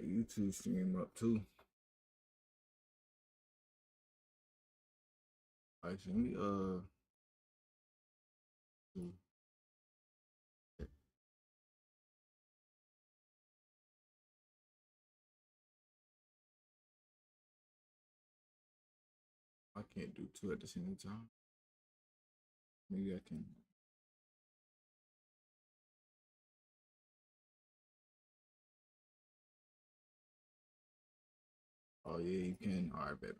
YouTube stream up too. Actually, I can't do two at the same time. Maybe I can. Oh yeah, you can. All right, bet.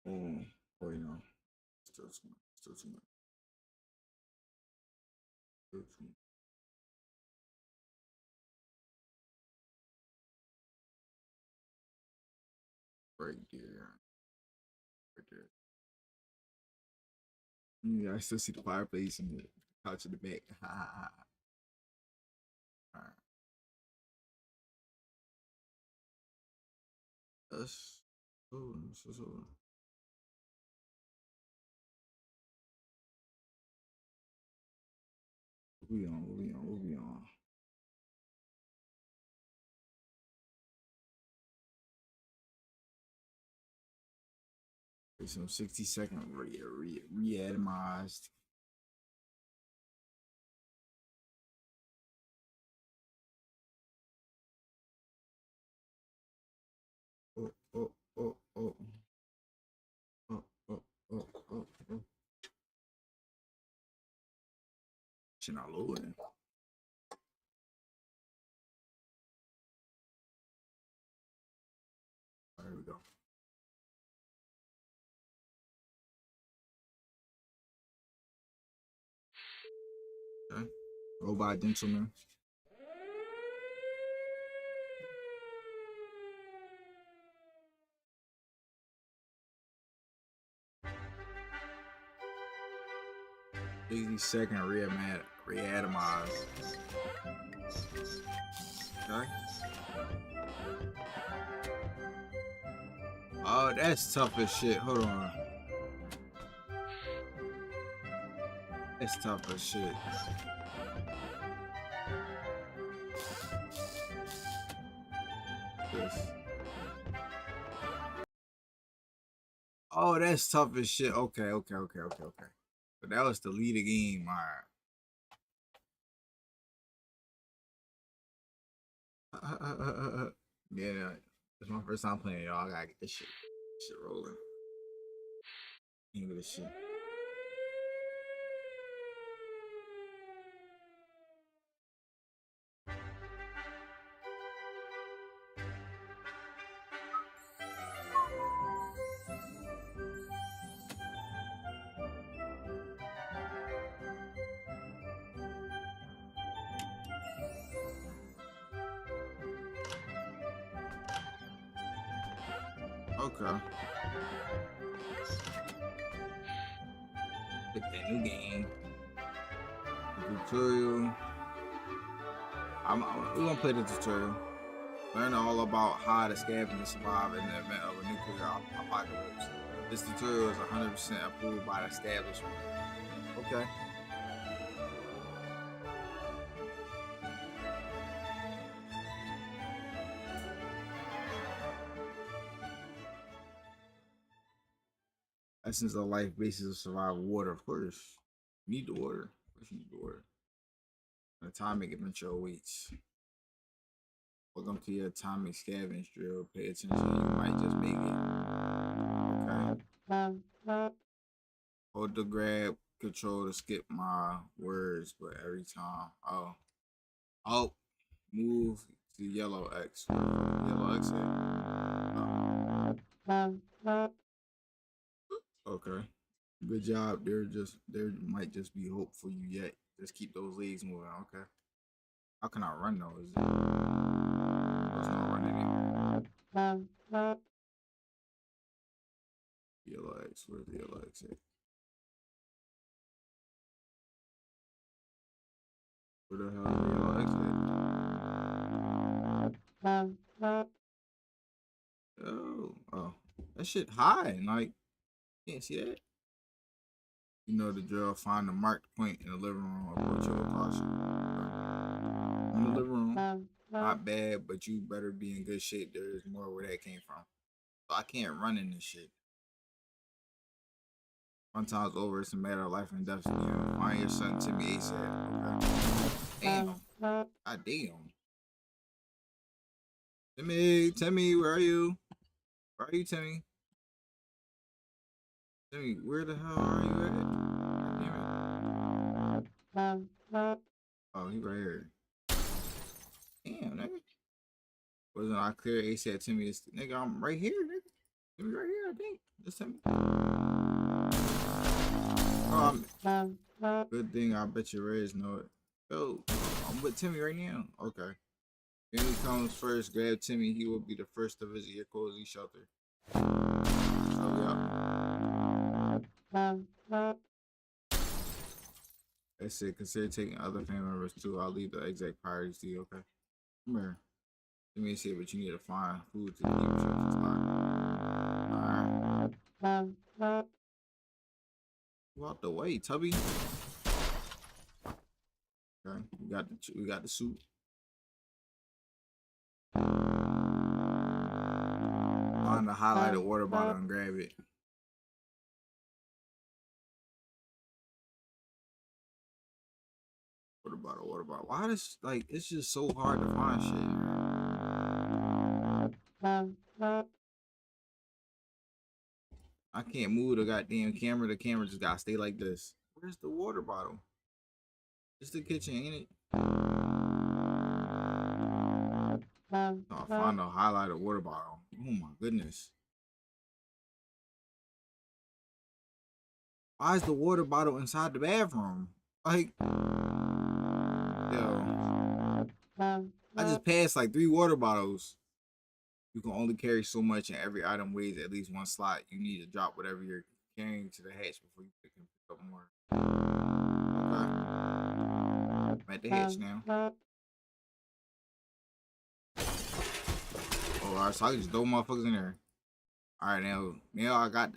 Oh, oh, you know, still too much. Still too much. Still too much. Right there. Right there. Yeah, I still see the fireplace and the couch in the back. All right. That's so. What we on? Some 60-second reatomized. Oh, oh, oh, oh. Oh, oh, oh, oh, oh. Shit not loading. There we go. Okay. Robot gentleman. Second reatomized. Okay. Oh, that's tough as shit. Hold on. That's tough as shit. This. Oh, that's tough as shit. Okay. But that was the lead of game. All right. Yeah, it's my first time playing, y'all. I gotta get this shit rolling. English shit. Okay. Pick that new game. The tutorial. We're gonna play the tutorial. Learn all about how to scavenge and survive in the event of a nuclear apocalypse. This tutorial is 100% approved by the establishment. Okay. Essence of life, basis of survival, water, of course. You need the water. Of course you need the water. An atomic adventure awaits. Welcome to your atomic scavenge drill. Pay attention, you might just make it. Okay. Hold the grab control to skip my words, but every time. Oh, move to yellow X. Yellow X. Okay. Good job. There might just be hope for you yet. Just keep those legs moving. Okay. How can I run though? There's no running anymore. Yellow X. Where's the yellow X at? Where the hell is the yellow X at? Oh, That shit high and like can't see that. You know the drill. Find the marked point in the living room. Approach it with caution. In the living room, not bad, but you better be in good shape. There is more where that came from. So I can't run in this shit. One time's over. It's a matter of life and death. You know, find your son Timmy ASAP. Okay. Damn. God damn. Timmy, where are you? Where are you, Timmy? Timmy, where the hell are you at? Damn it. Oh, he right here. Damn, nigga. Wasn't I clear? He said to me, nigga, I'm right here, nigga. Timmy right here, I think. Just Timmy. Oh, good thing I bet your Reds know it. Yo, I'm with Timmy right now. Okay. When he comes first, grab Timmy. He will be the first to visit your cozy shelter. So, yeah. That's it. Consider taking other family members too. I'll leave the exact priorities to you, okay? Come here. Let me see, but you need to find food to keep yourself alive. Alright. Go out the way, Tubby. Okay, we got the soup. Find the highlighted water bottle and grab it. Water bottle. Why this like it's just so hard to find shit. I can't move the goddamn camera. The camera just gotta stay like this. Where's the water bottle? It's the kitchen, ain't it? Oh, I found a highlighted water bottle. Oh my goodness. Why is the water bottle inside the bathroom? Like, yo, I just passed like 3 water bottles. You can only carry so much, and every item weighs at least 1 slot. You need to drop whatever you're carrying to the hatch before you pick up more. Okay. I'm at the hatch now. Oh, alright, so I can just throw motherfuckers in there. Alright, now I got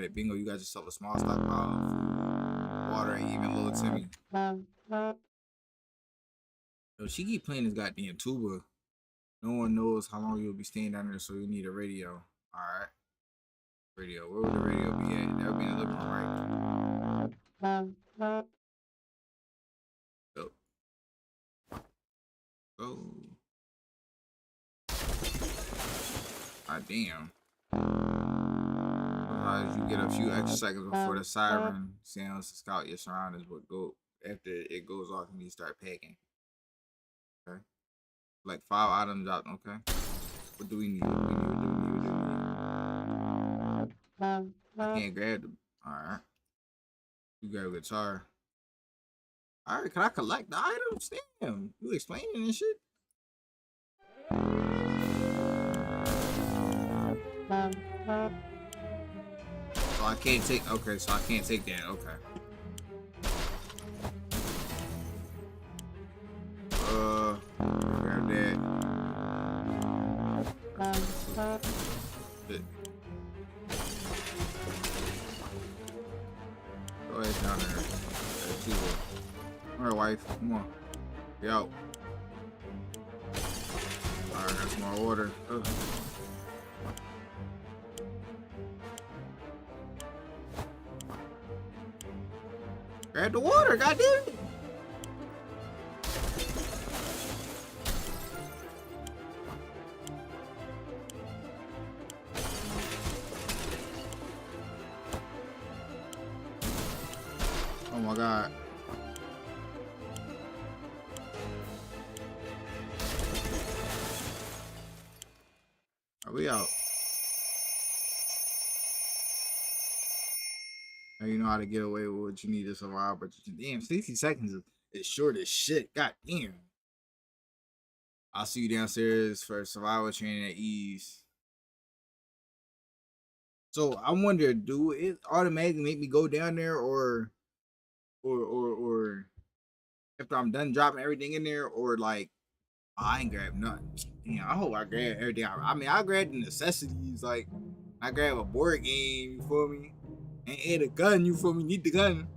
it. Bingo, you got yourself a small stockpile of food, water, and even little Timmy. Yo, she keep playing this goddamn tuba. No one knows how long you'll be staying down there, so you need a radio. Alright. Radio. Where would the radio be at? That would be in the living room, right? Go. Go. Ah, damn. Sometimes you get a few extra seconds before the siren sounds to scout your surroundings, but after it goes off, you need to start packing. Okay. Like 5 items out, okay? What do we need? What do we need? I can't grab them. Alright. You grab a guitar. Alright, can I collect the items? Damn. You explaining this shit? So I can't take, okay, so I can't take that, okay. Grab that. Shit. Go ahead down there. Alright, wife, come on. Get out. Alright, that's more water. Ugh. Grab the water, goddamn it! Oh my god. Are we out? Now you know how to get away with what you need to survive, but damn, 60 seconds is short as shit. God damn. I'll see you downstairs for survival training at ease. So I wonder, do it automatically make me go down there or after I'm done dropping everything in there, or like I ain't grab nothing. Yeah, I hope I grab everything. I mean, I grabbed the necessities. Like I grab a board game, you feel me? And a gun, you feel me? Need the gun.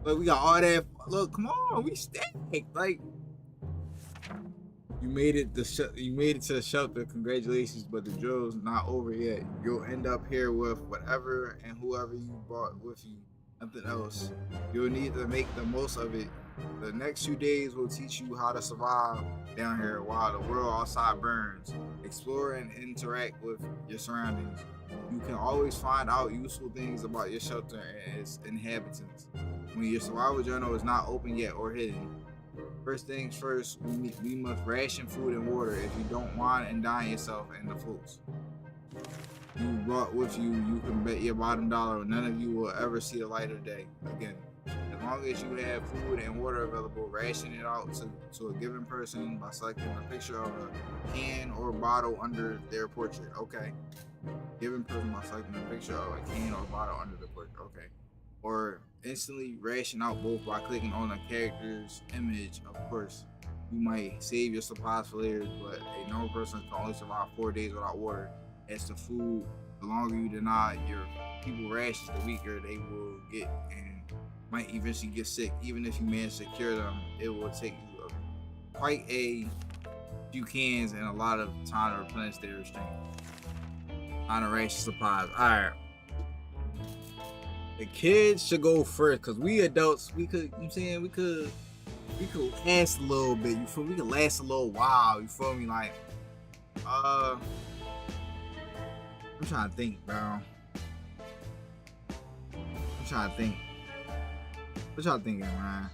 But we got all that. Look, come on, we stacked. Like, you made it you made it to the shelter. Congratulations, but the drill's not over yet. You'll end up here with whatever and whoever you brought with you. Nothing else. You'll need to make the most of it. The next few days will teach you how to survive down here while the world outside burns. Explore and interact with your surroundings. You can always find out useful things about your shelter and its inhabitants. When your survival journal is not open yet or hidden, first things first, we must ration food and water if you don't wine and dine yourself in the floats you brought with you. You can bet your bottom dollar none of you will ever see the light of day again. As long as you have food and water available, ration it out to a given person by selecting a picture of a can or bottle under their portrait. Okay. Given person by selecting a picture of a can or bottle under the portrait. Okay. Or instantly ration out both by clicking on a character's image. Of course, you might save your supplies for later, but a normal person can only survive 4 days without water. As to food, the longer you deny your people rations, the weaker they will get and might eventually get sick. Even if you manage to cure them, it will take you quite a few cans and a lot of time to replenish their strength. On the ration supplies. Alright. The kids should go first, cause we adults, we could, you know what I'm saying, we could last a little bit, you feel me? We could last a little while, you feel me? Like, I'm trying to think, bro. I'm trying to think. What y'all thinking, man?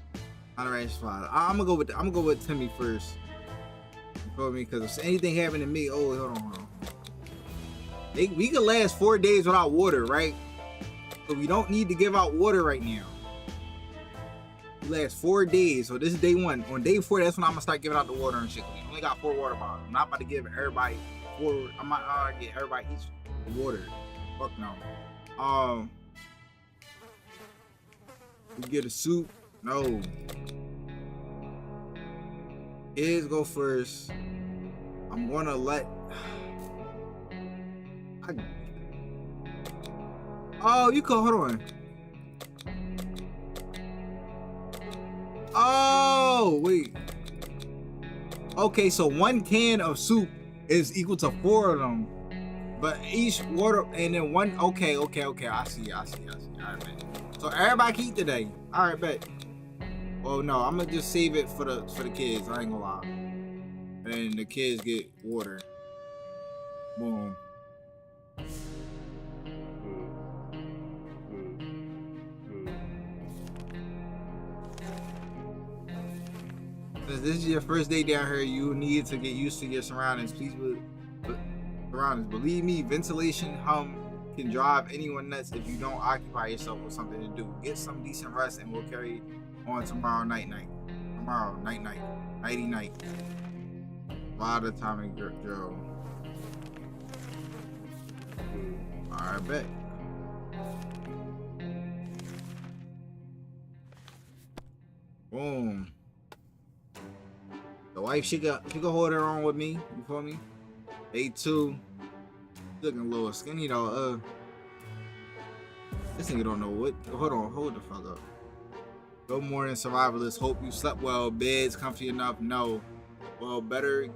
On the ration supplies. I'm gonna go with Timmy first. You feel me? Cause if anything happened to me, oh, hold on. We could last 4 days without water, right? So we don't need to give out water right now. We last 4 days. So this is day 1. On day 4, that's when I'm gonna start giving out the water and shit. We only got 4 water bottles. I'm not about to give everybody 4. I'm not gonna get everybody each water. Fuck no. We get a soup. No. Kids go first. I'm gonna let. Oh, you could hold on. Oh, wait. Okay, so 1 can of soup is equal to 4 of them. But each water and then 1. Okay. I see. All right, bet. So everybody can eat today. All right, bet. Well, no, I'm gonna just save it for the kids. I ain't gonna lie. And the kids get water. Boom. Since this is your first day down here, you need to get used to your surroundings. Believe me, ventilation hum can drive anyone nuts if you don't occupy yourself with something to do. Get some decent rest and we'll carry on tomorrow night. Tomorrow night. Nighty night. By the time girl. Alright, bet. Boom. The wife, she could hold her on with me. You feel me? Day 2. Looking a little skinny though. This nigga don't know what. Hold the fuck up. Good morning, survivalists. Hope you slept well. Beds comfy enough? No. Well, better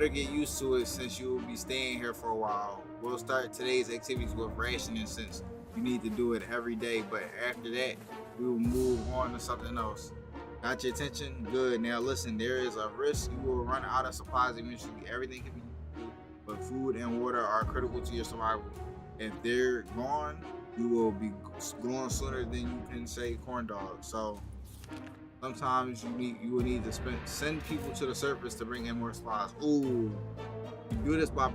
get used to it since you will be staying here for a while. We'll start today's activities with rationing since you need to do it every day. But after that, we will move on to something else. Got your attention? Good. Now listen, there is a risk you will run out of supplies eventually. Everything can be used, but food and water are critical to your survival. If they're gone, you will be gone sooner than you can say corn dog. So sometimes you will need to send people to the surface to bring in more supplies. Ooh. You do this by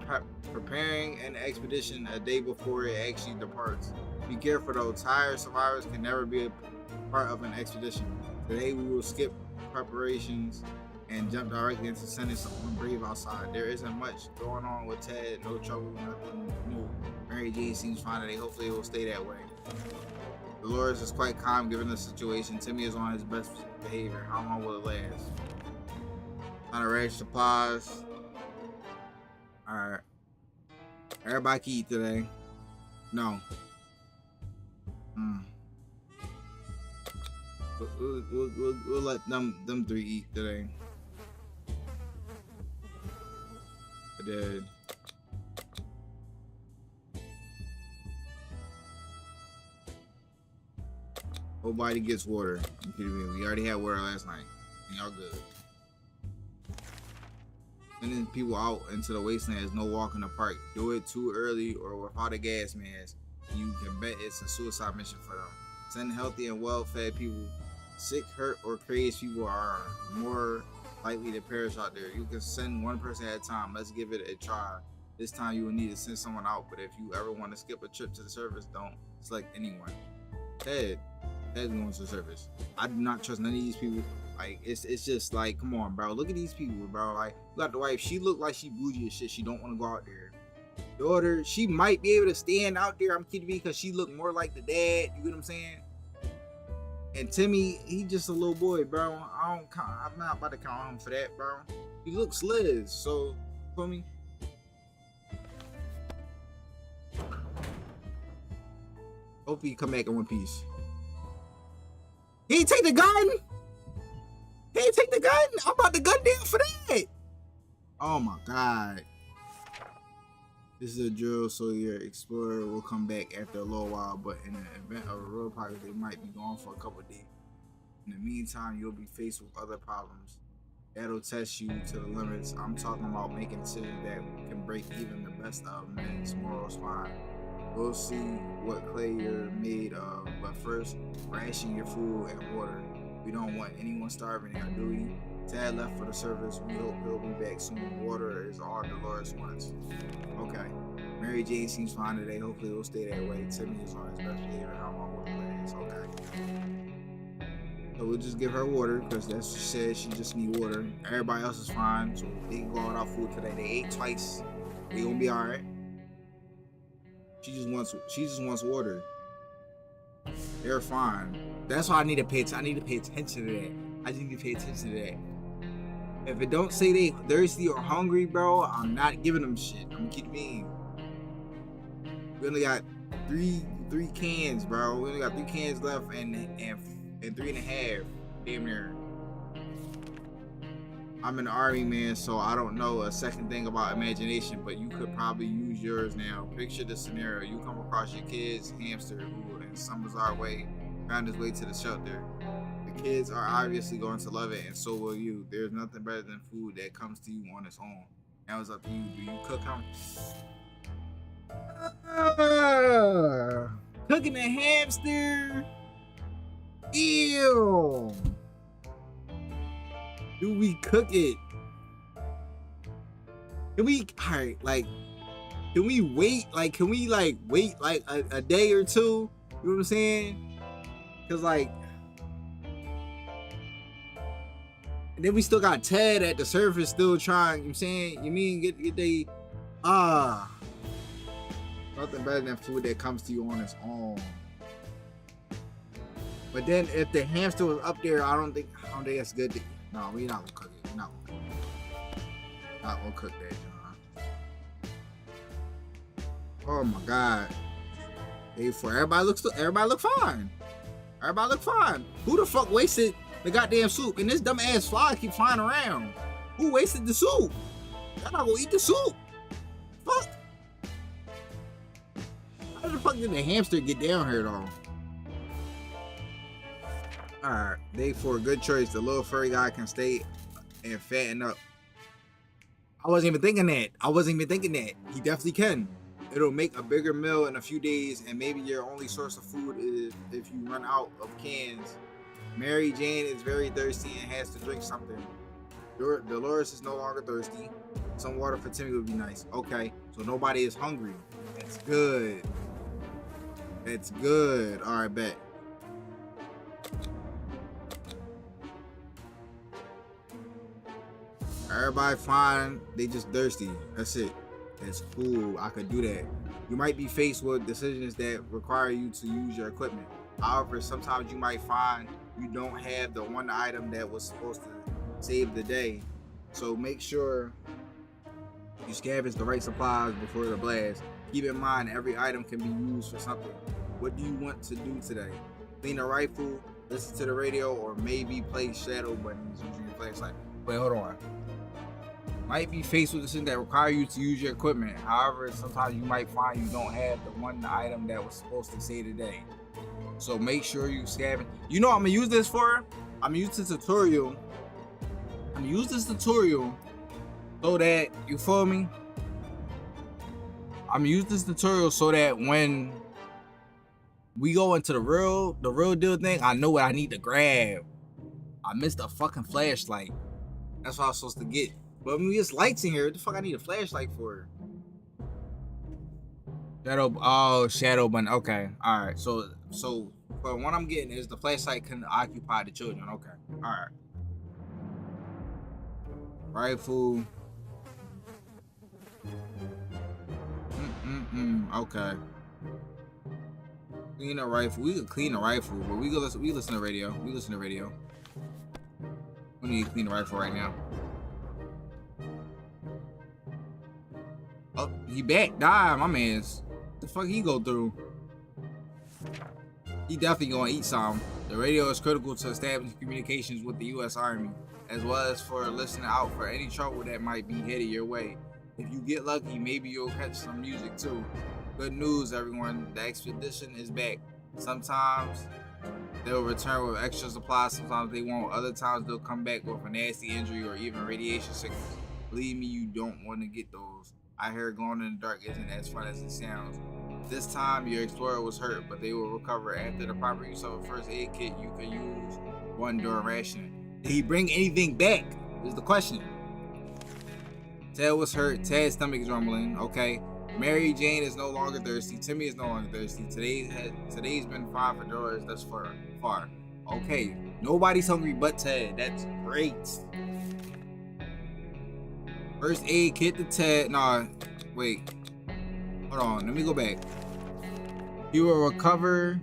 preparing an expedition a day before it actually departs. Be careful though, tired survivors can never be a part of an expedition. Today we will skip preparations and jump directly into sending someone brave outside. There isn't much going on with Ted, no trouble, nothing new. Mary Jane seems fine today, hopefully it will stay that way. Dolores is quite calm given the situation. Timmy is on his best behavior. How long will it last? On the ration supplies. Alright. Everybody can eat today. No. We'll let them three eat today. But then nobody gets water. I'm kidding me. We already had water last night. And y'all good. Sending people out into the wastelands, no walk in the park. Do it too early or without a gas mask. You can bet it's a suicide mission for them. Send healthy and well-fed people. Sick, hurt, or crazed people are more likely to perish out there. You can send one person at a time. Let's give it a try. This time you will need to send someone out, but if you ever want to skip a trip to the surface, don't select anyone. Ted's going to the surface. I do not trust none of these people. Like, it's just like, come on, bro. Look at these people, bro. Like, you got the wife. She look like she bougie as shit. She don't want to go out there. Daughter, she might be able to stand out there. I'm kidding me, because she look more like the dad. You get what I'm saying? And Timmy, he just a little boy, bro. I'm not about to count him for that, bro. He looks Liz, so for me. Hope he come back in one piece. He ain't take the gun. He ain't take the gun. I'm about to gun down for that. Oh my god. This is a drill, so your explorer will come back after a little while, but in the event of a real pirate, they might be gone for a couple of days. In the meantime, you'll be faced with other problems. That'll test you to the limits. I'm talking about making decisions that can break even the best of men's moral spine. We'll see what clay you're made of, but first, ration your food and water. We don't want anyone starving here, do we? Tad left for the service. We hope he'll be back soon. Water is all Dolores wants. Okay. Mary Jane seems fine today. Hopefully it'll stay that way. Timmy is on his best behavior. How long will it last? Okay. So we'll just give her water, because that's what she said. She just need water. Everybody else is fine, so they can go without food today. They ate twice. They gonna be alright. She just wants water. They're fine. That's why I need to pay attention. I need to pay attention to that. I just need to pay attention to that. If it don't say they thirsty or hungry, bro, I'm not giving them shit. I'm gonna keep it mean. We only got three cans, bro. We only got 3 cans left and 3.5. Damn near. I'm in the army, man, so I don't know a second thing about imagination, but you could probably use yours now. Picture the scenario. You come across your kid's hamster who, in some bizarre way, found his way to the shelter. The kids are obviously going to love it, and so will you. There's nothing better than food that comes to you on its own. Now it's up to you. Do you cook him? Cooking a hamster? Ew. Do we cook it? Can we, alright, like, can we wait? Like, can we, like, wait, like, a day or two? You know what I'm saying? Because, like, and then we still got Ted at the surface still trying, you know what I'm saying? You mean get they, nothing better than food that comes to you on its own. But then if the hamster was up there, I don't think that's good to, no, we're not gonna cook it. We're not gonna cook it. Not gonna cook that, John. Oh my god. Everybody look fine. Everybody look fine. Who the fuck wasted the goddamn soup? And this dumb ass fly keep flying around. Who wasted the soup? Y'all not gonna eat the soup. Fuck. How the fuck did the hamster get down here though? Alright, day 4, good choice. The little furry guy can stay and fatten up. I wasn't even thinking that. He definitely can. It'll make a bigger meal in a few days, and maybe your only source of food is if you run out of cans. Mary Jane is very thirsty and has to drink something. Dolores is no longer thirsty. Some water for Timmy would be nice. Okay, so nobody is hungry. That's good. That's good. Alright, bet. Everybody fine, they just thirsty. That's it. That's cool. I could do that. You might be faced with decisions that require you to use your equipment. However, sometimes you might find you don't have the one item that was supposed to save the day. So make sure You scavenge the right supplies before the blast. Keep in mind, every item can be used for something. What do you want to do today? Clean a rifle, listen to the radio, or maybe play shadow buttons using your flashlight. Wait, hold on. Might be faced with a decision that require you to use your equipment. However, sometimes you might find you don't have the one item that was supposed to save the day. So make sure you scavenge. You know what I'm gonna use this for? I'm gonna use this tutorial. I'm gonna use this tutorial so that, you feel me? I'm gonna use this tutorial so that when we go into the real deal thing, I know what I need to grab. I missed a fucking flashlight. That's what I was supposed to get. But I mean, there's lights in here. What the fuck I need a flashlight for? Shadow button. Okay. Alright. So but what I'm getting is the flashlight can occupy the children. Okay. Alright. Rifle. Okay. Clean a rifle. We could clean a rifle, but we listen to radio. We listen to radio. We need to clean the rifle right now. Oh, he back. Die, my man's. The fuck he go through? He definitely gonna eat some. The radio is critical to establishing communications with the U.S. Army, as well as for listening out for any trouble that might be headed your way. If you get lucky, maybe you'll catch some music too. Good news, everyone. The expedition is back. Sometimes they'll return with extra supplies, sometimes they won't. Other times they'll come back with a nasty injury or even radiation sickness. Believe me, you don't want to get those. I hear going in the dark isn't as fun as it sounds. This time your explorer was hurt, but they will recover. After the proper use of a first aid kit, you can use one during rationing. Did he bring anything back? Is the question. Ted was hurt. Ted's stomach is rumbling. Okay. Mary Jane is no longer thirsty. Timmy is no longer thirsty. Today's been fine for Doris thus far. Okay. Nobody's hungry but Ted. That's great. First aid kit to Ted. Nah, wait. Hold on. Let me go back. He will recover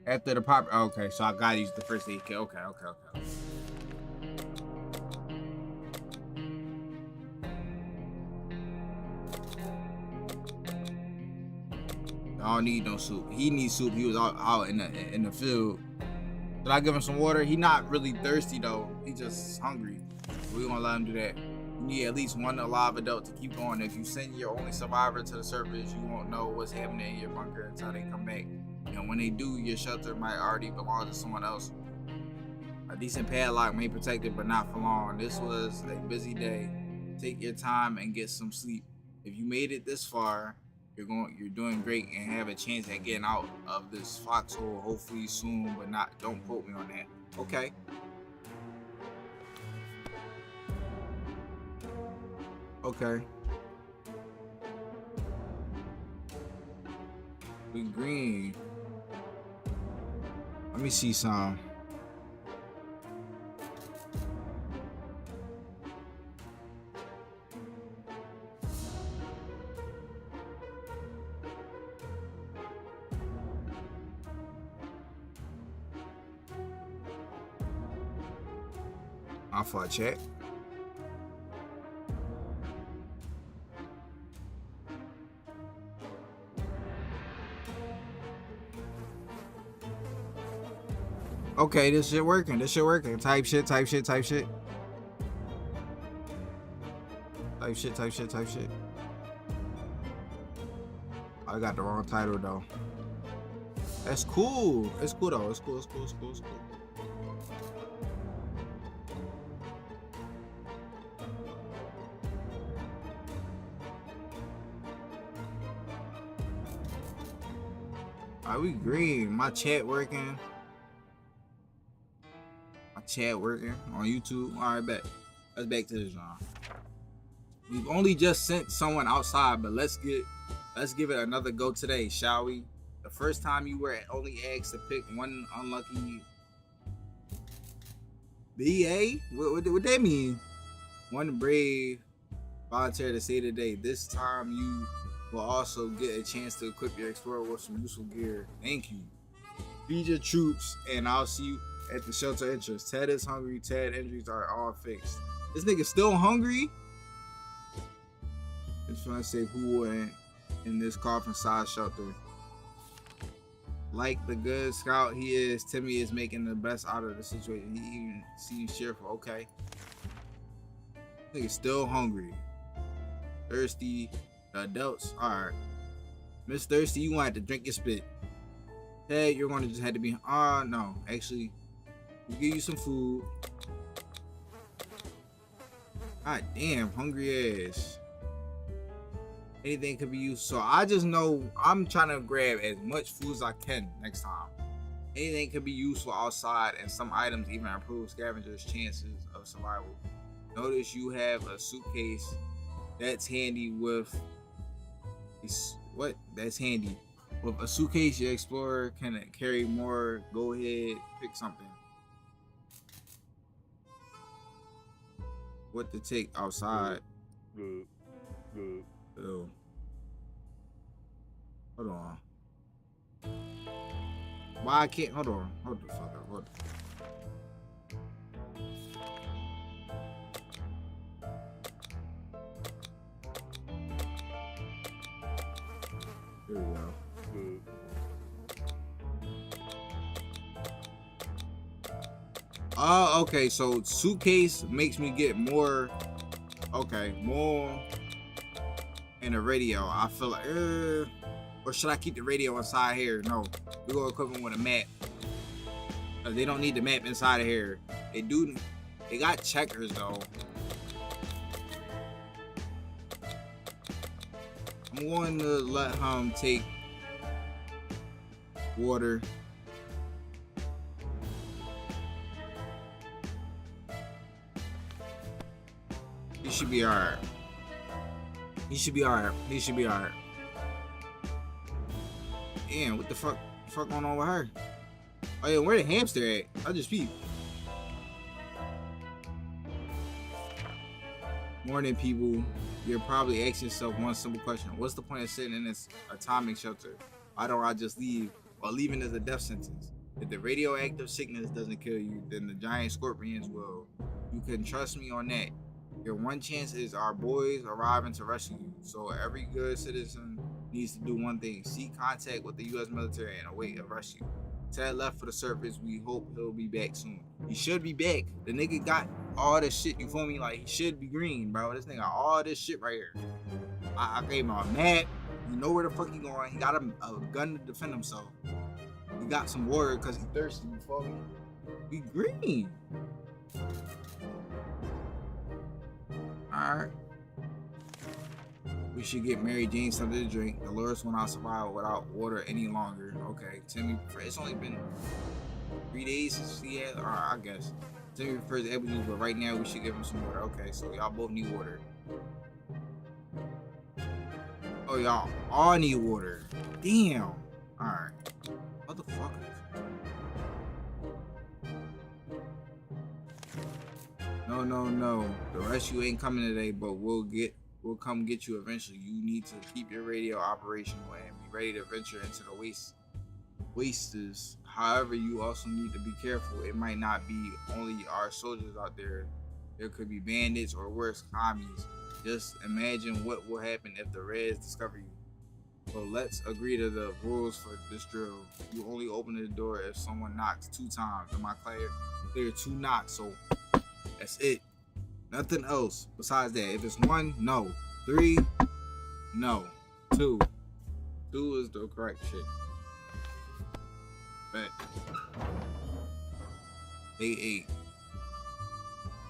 after the pop. Okay, so I gotta use the first aid kit. Okay. I don't need no soup. He needs soup. He was out in the field. Did I give him some water? He not really thirsty though. He just hungry. We gonna let him do that. You need at least one alive adult to keep going. If you send your only survivor to the surface, you won't know what's happening in your bunker until they come back. And when they do, your shelter might already belong to someone else. A decent padlock may protect it, but not for long. This was a busy day. Take your time and get some sleep. If you made it this far, you're doing great and have a chance at getting out of this foxhole hopefully soon, but don't quote me on that. Okay. Okay. We green. Let me see some. For a check. Okay, this shit working. Type shit. Type shit. I got the wrong title though. That's cool. It's cool though. It's cool. Alright, we green. My chat working. On YouTube. Alright, bet. Let's back to this, John. We've only just sent someone outside, but let's give it another go today, shall we? The first time you were only asked to pick one unlucky BA? What that mean? One brave volunteer to save the day. This time you will also get a chance to equip your explorer with some useful gear. Thank you. Feed your troops, and I'll see you at the shelter entrance. Ted is hungry. Ted injuries are all fixed. This nigga still hungry? Just trying to say who went in this coffin size shelter. Like the good scout he is, Timmy is making the best out of the situation. He even seems cheerful. Okay. Nigga's still hungry. Thirsty. The adults. Alright. Miss Thirsty, you gonna have to drink your spit. Hey, you're gonna just have to be. No. Actually, we'll give you some food. God damn, hungry ass. Anything could be used. So I just know I'm trying to grab as much food as I can next time. Anything could be useful outside, and some items even improve scavengers' chances of survival. Notice you have a suitcase that's handy with. What? That's handy. With a suitcase, your explorer can carry more. Go ahead, pick something. What to take outside? Ew. Hold on. Why I can't? Hold on. Hold the fuck up. Hold the Here we go. Oh, okay. So suitcase makes me get more. Okay, more. And a radio. I feel like, or should I keep the radio inside here? No, we go equip them with a map. They don't need the map inside of here. They do. They got checkers though. I'm going to let him take water. He should be alright. He should be alright. He should be alright. Damn, what the fuck going on with her? Oh yeah, where the hamster at? I just peeped. Morning, people. You're probably asking yourself one simple question. What's the point of sitting in this atomic shelter? Why don't I just leave? Well, leaving is a death sentence. If the radioactive sickness doesn't kill you, then the giant scorpions will. You can trust me on that. Your one chance is our boys arriving to rescue you. So every good citizen needs to do one thing. Seek contact with the U.S. military and await a rescue. Ted left for the surface. We hope he'll be back soon. He should be back. The nigga got all this shit. You feel me? Like, he should be green, bro. This nigga got all this shit right here. I gave him a map. You know where the fuck he going. He got a gun to defend himself. He got some water because he's thirsty. You feel me? He green. Alright. We should get Mary Jane something to drink. Dolores will not survive without water any longer. Okay, Timmy, it's only been 3 days since he had. Alright, I guess. Timmy prefers apple juice, but right now we should give him some water. Okay, so y'all both need water. Oh, y'all all need water. Damn. Alright. Motherfuckers. No. The rescue ain't coming today, but we'll come get you eventually. You need to keep your radio operational and be ready to venture into the wastes. However, you also need to be careful. It might not be only our soldiers out there. There could be bandits or worse, commies. Just imagine what will happen if the Reds discover you. So let's agree to the rules for this drill. You only open the door if someone knocks 2 times. Am I clear? Clear 2 knocks, so that's it. Nothing else besides that. If it's 1, no. 3, no. 2. 2 is the correct shit. Bet. Day 8.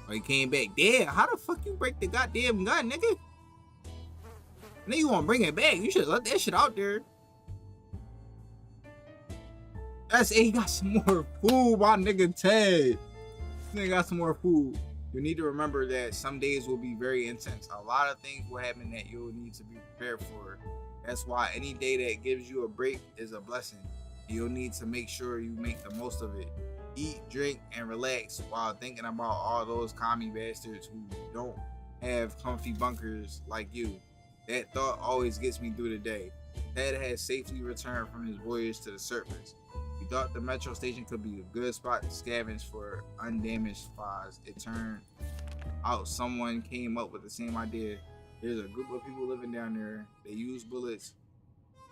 Oh, he came back. Damn, how the fuck you break the goddamn gun, nigga? Nigga, you wanna bring it back? You should let that shit out there. That's it. He got some more food, my nigga Ted. This nigga got some more food. You need to remember that some days will be very intense. A lot of things will happen that you'll need to be prepared for. That's why any day that gives you a break is a blessing. You'll need to make sure you make the most of it. Eat, drink, and relax while thinking about all those commie bastards who don't have comfy bunkers like you. That thought always gets me through the day. Ted has safely returned from his voyage to the surface. He thought the metro station could be a good spot to scavenge for undamaged supplies. It turned out someone came up with the same idea. There's a group of people living down there. They use bullets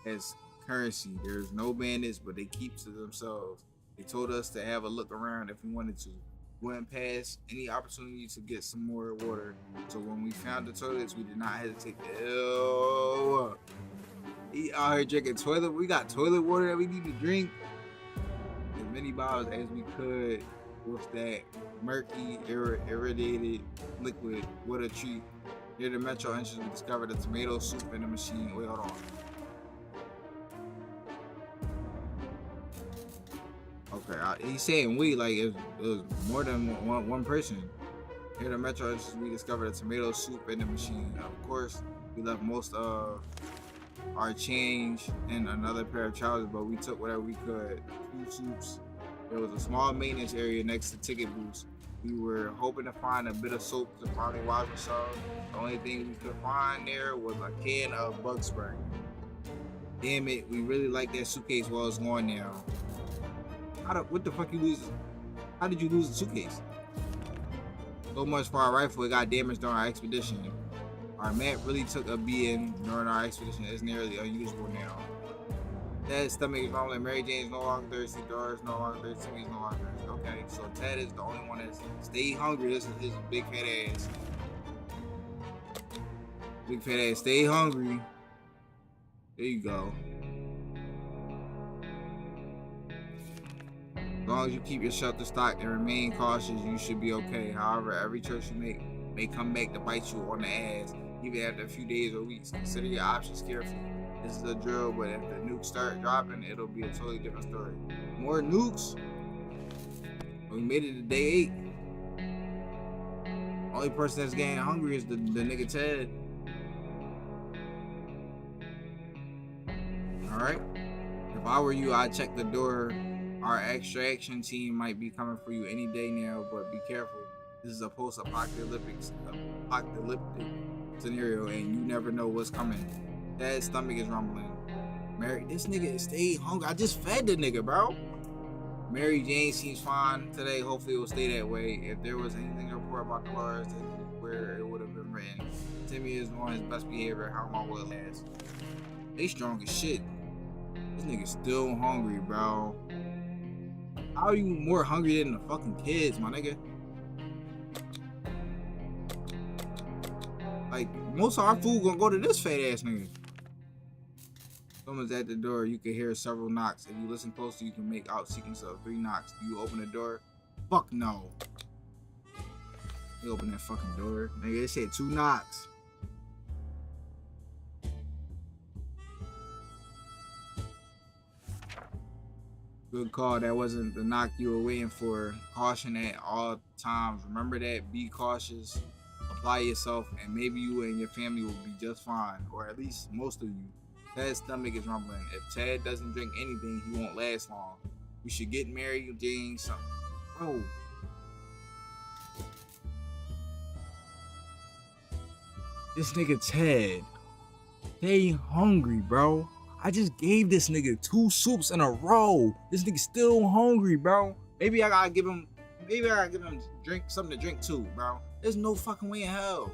as currency. There's no bandits, but they keep to themselves. They told us to have a look around if we wanted to. We went past any opportunity to get some more water. So when we found the toilets, we did not hesitate to eat out here drinking toilet. We got toilet water that we need to drink. As many bottles as we could with that murky, irradiated liquid. What a treat. Near the metro entrance, we discovered a tomato soup in the machine. Wait, hold on. Okay, he's saying we, like it was more than one person. Near the metro entrance, we discovered a tomato soup in the machine. Of course, we left most of our change and another pair of trousers, but we took whatever we could. 2 soups. There was a small maintenance area next to ticket booths. We were hoping to find a bit of soap to finally wash ourselves. The only thing we could find there was a can of bug spray. Damn it, we really like that suitcase while it's gone now. What the fuck you lose? How did you lose the suitcase? So much for our rifle, it got damaged during our expedition. Our map really took a beating during our expedition. It's nearly unusable now. Ted's stomach is rumbling. Mary Jane's no longer thirsty. Dora's no longer thirsty. Timmy's no longer thirsty. Okay, so Ted is the only one that's stay hungry. This is his big fat ass. Big fat ass, stay hungry. There you go. As long as you keep your shelter stocked and remain cautious, you should be okay. However, every choice you make may come back to bite you on the ass, even after a few days or weeks. Consider your options carefully. This is a drill, but if the nukes start dropping, it'll be a totally different story. More nukes? We made it to day 8. Only person that's getting hungry is the nigga Ted. Alright? If I were you, I'd check the door. Our extraction team might be coming for you any day now, but be careful. This is a post-apocalyptic scenario, and you never know what's coming. Dad's stomach is rumbling. Mary, this nigga stayed hungry. I just fed the nigga, bro. Mary Jane seems fine today. Hopefully it will stay that way. If there was anything to report about Dolores, this is where it would have been written. Timmy is on his best behavior. How long will it last? They strong as shit. This nigga still hungry, bro. How are you more hungry than the fucking kids, my nigga? Like, most of our food gonna go to this fat ass nigga. Someone's at the door. You can hear several knocks. If you listen closely, you can make out sequence of 3 knocks. Do you open the door? Fuck no. You open that fucking door. Nigga, they said 2 knocks. Good call. That wasn't the knock you were waiting for. Caution at all times. Remember that. Be cautious. Apply yourself, and maybe you and your family will be just fine, or at least most of you. Ted's stomach is rumbling. If Ted doesn't drink anything, he won't last long. We should get Mary Jane something. Bro. This nigga Ted. Stay hungry, bro. I just gave this nigga 2 soups in a row. This nigga still hungry, bro. Maybe I gotta give him something to drink too, bro. There's no fucking way in hell.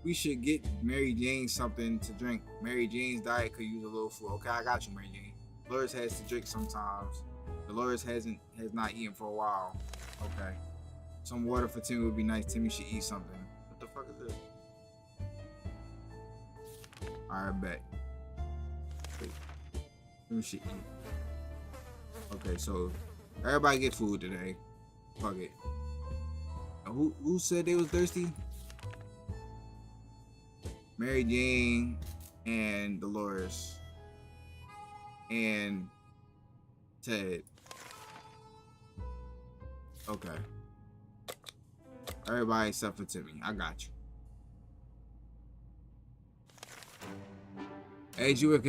We should get Mary Jane something to drink. Mary Jane's diet could use a little food. Okay, I got you, Mary Jane. Dolores has to drink sometimes. Dolores has not eaten for a while. Okay. Some water for Timmy would be nice. Timmy should eat something. What the fuck is this? Alright, bet. Wait. Timmy should eat. Okay, so everybody get food today. Fuck it. Who said they was thirsty? Mary Jane and Dolores and Ted. Okay. Everybody except for Timmy. I got you. As you were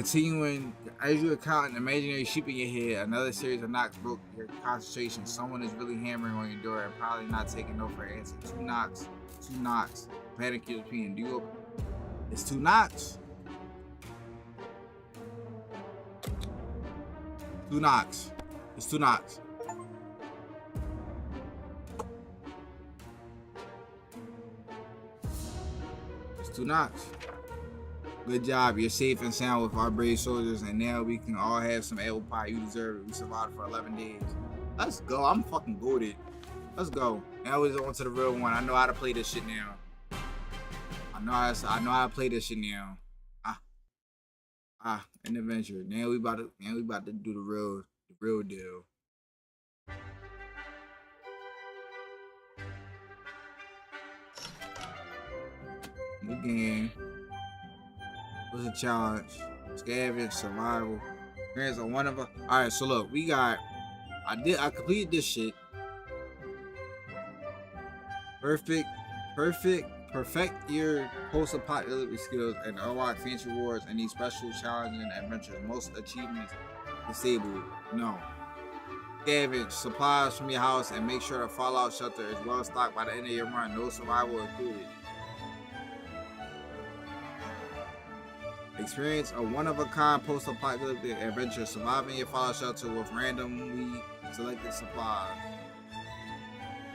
counting imaginary sheep in your head, another series of knocks broke your concentration. Someone is really hammering on your door and probably not taking no for an answer. 2 knocks. 2 knocks. Panic is repeating. Do you open? It's 2 knocks. 2 knocks. It's 2 knocks. It's 2 knocks. Good job. You're safe and sound with our brave soldiers, and now we can all have some apple pie. You deserve it. We survived for 11 days. Let's go. I'm fucking goated. Let's go. Now we're on to the real one. I know how to play this shit now. I know how to play this shit now. An adventure. Now we about to do the real deal. New game. What's a challenge? Scavenge, survival. Here's a one of a. All right, so look, I completed this shit. Perfect your post-apocalyptic skills and unlock fancy rewards and these special challenging adventures. Most achievements disabled. No. Scavenge supplies from your house and make sure the fallout shelter is well stocked by the end of your run. No survival included. Experience a one-of-a-kind post-apocalyptic adventure. Surviving your fallout shelter with randomly selected supplies.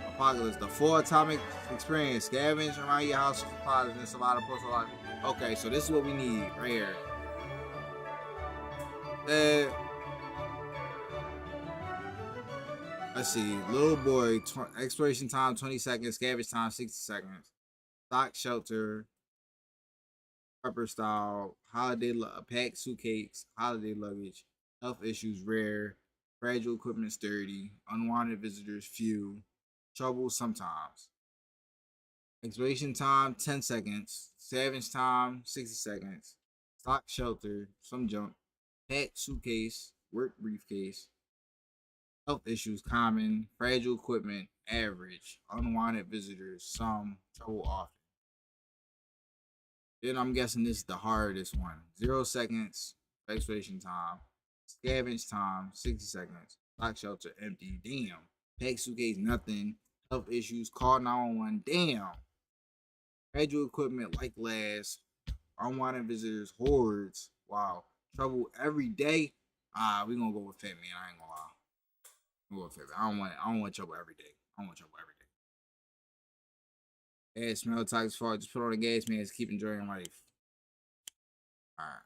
Apocalypse, the full atomic experience. Scavenge around your house for supplies and survive the post-apocalyptic. Okay, so this is what we need right here. Let's see. Little boy, exploration time 20 seconds. Scavenge time 60 seconds. Stock shelter. Prepper style. Holiday pack suitcase. Holiday luggage. Health issues rare. Fragile equipment sturdy. Unwanted visitors few. Trouble sometimes. Exploration time 10 seconds. Scavenge time 60 seconds. Stock shelter, some junk. Pack suitcase, work briefcase. Health issues common. Fragile equipment average. Unwanted visitors some. Trouble often. Then I'm guessing this is the hardest one. 0 seconds. Exploration time. Scavenge time 60 seconds. Stock shelter empty. Damn. Pack suitcase nothing. Health issues, call 911. Damn. Fragile equipment like last. Unwanted visitors, hordes. Wow. Trouble every day. We gonna go with Fit Man. I ain't gonna lie. I'm gonna go with Fit Man. I don't want trouble every day. I don't want trouble every day. Gas smell toxic fault. Just put on the gas mask. Keep enjoying life. Alright.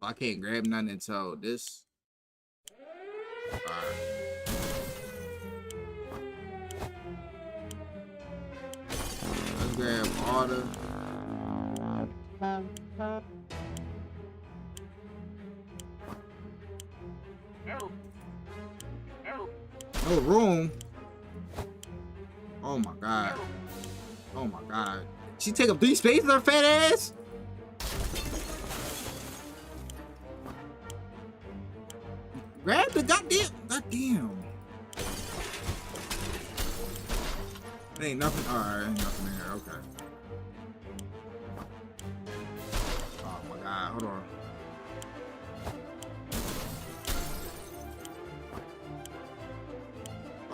I can't grab nothing until this. Alright. Let's grab all the. No room. Oh my god. Oh my god. She take up 3 spaces, her fat ass? Grab the goddamn. There ain't nothing. Alright, ain't nothing in here. Okay. Oh my god, hold on.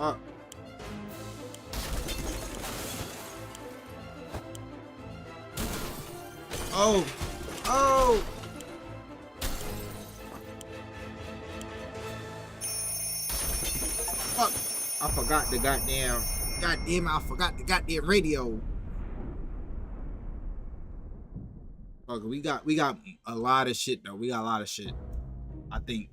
Oh. Fuck. I forgot the goddamn. I forgot the goddamn radio. Fuck, we got a lot of shit though. We got a lot of shit. I think.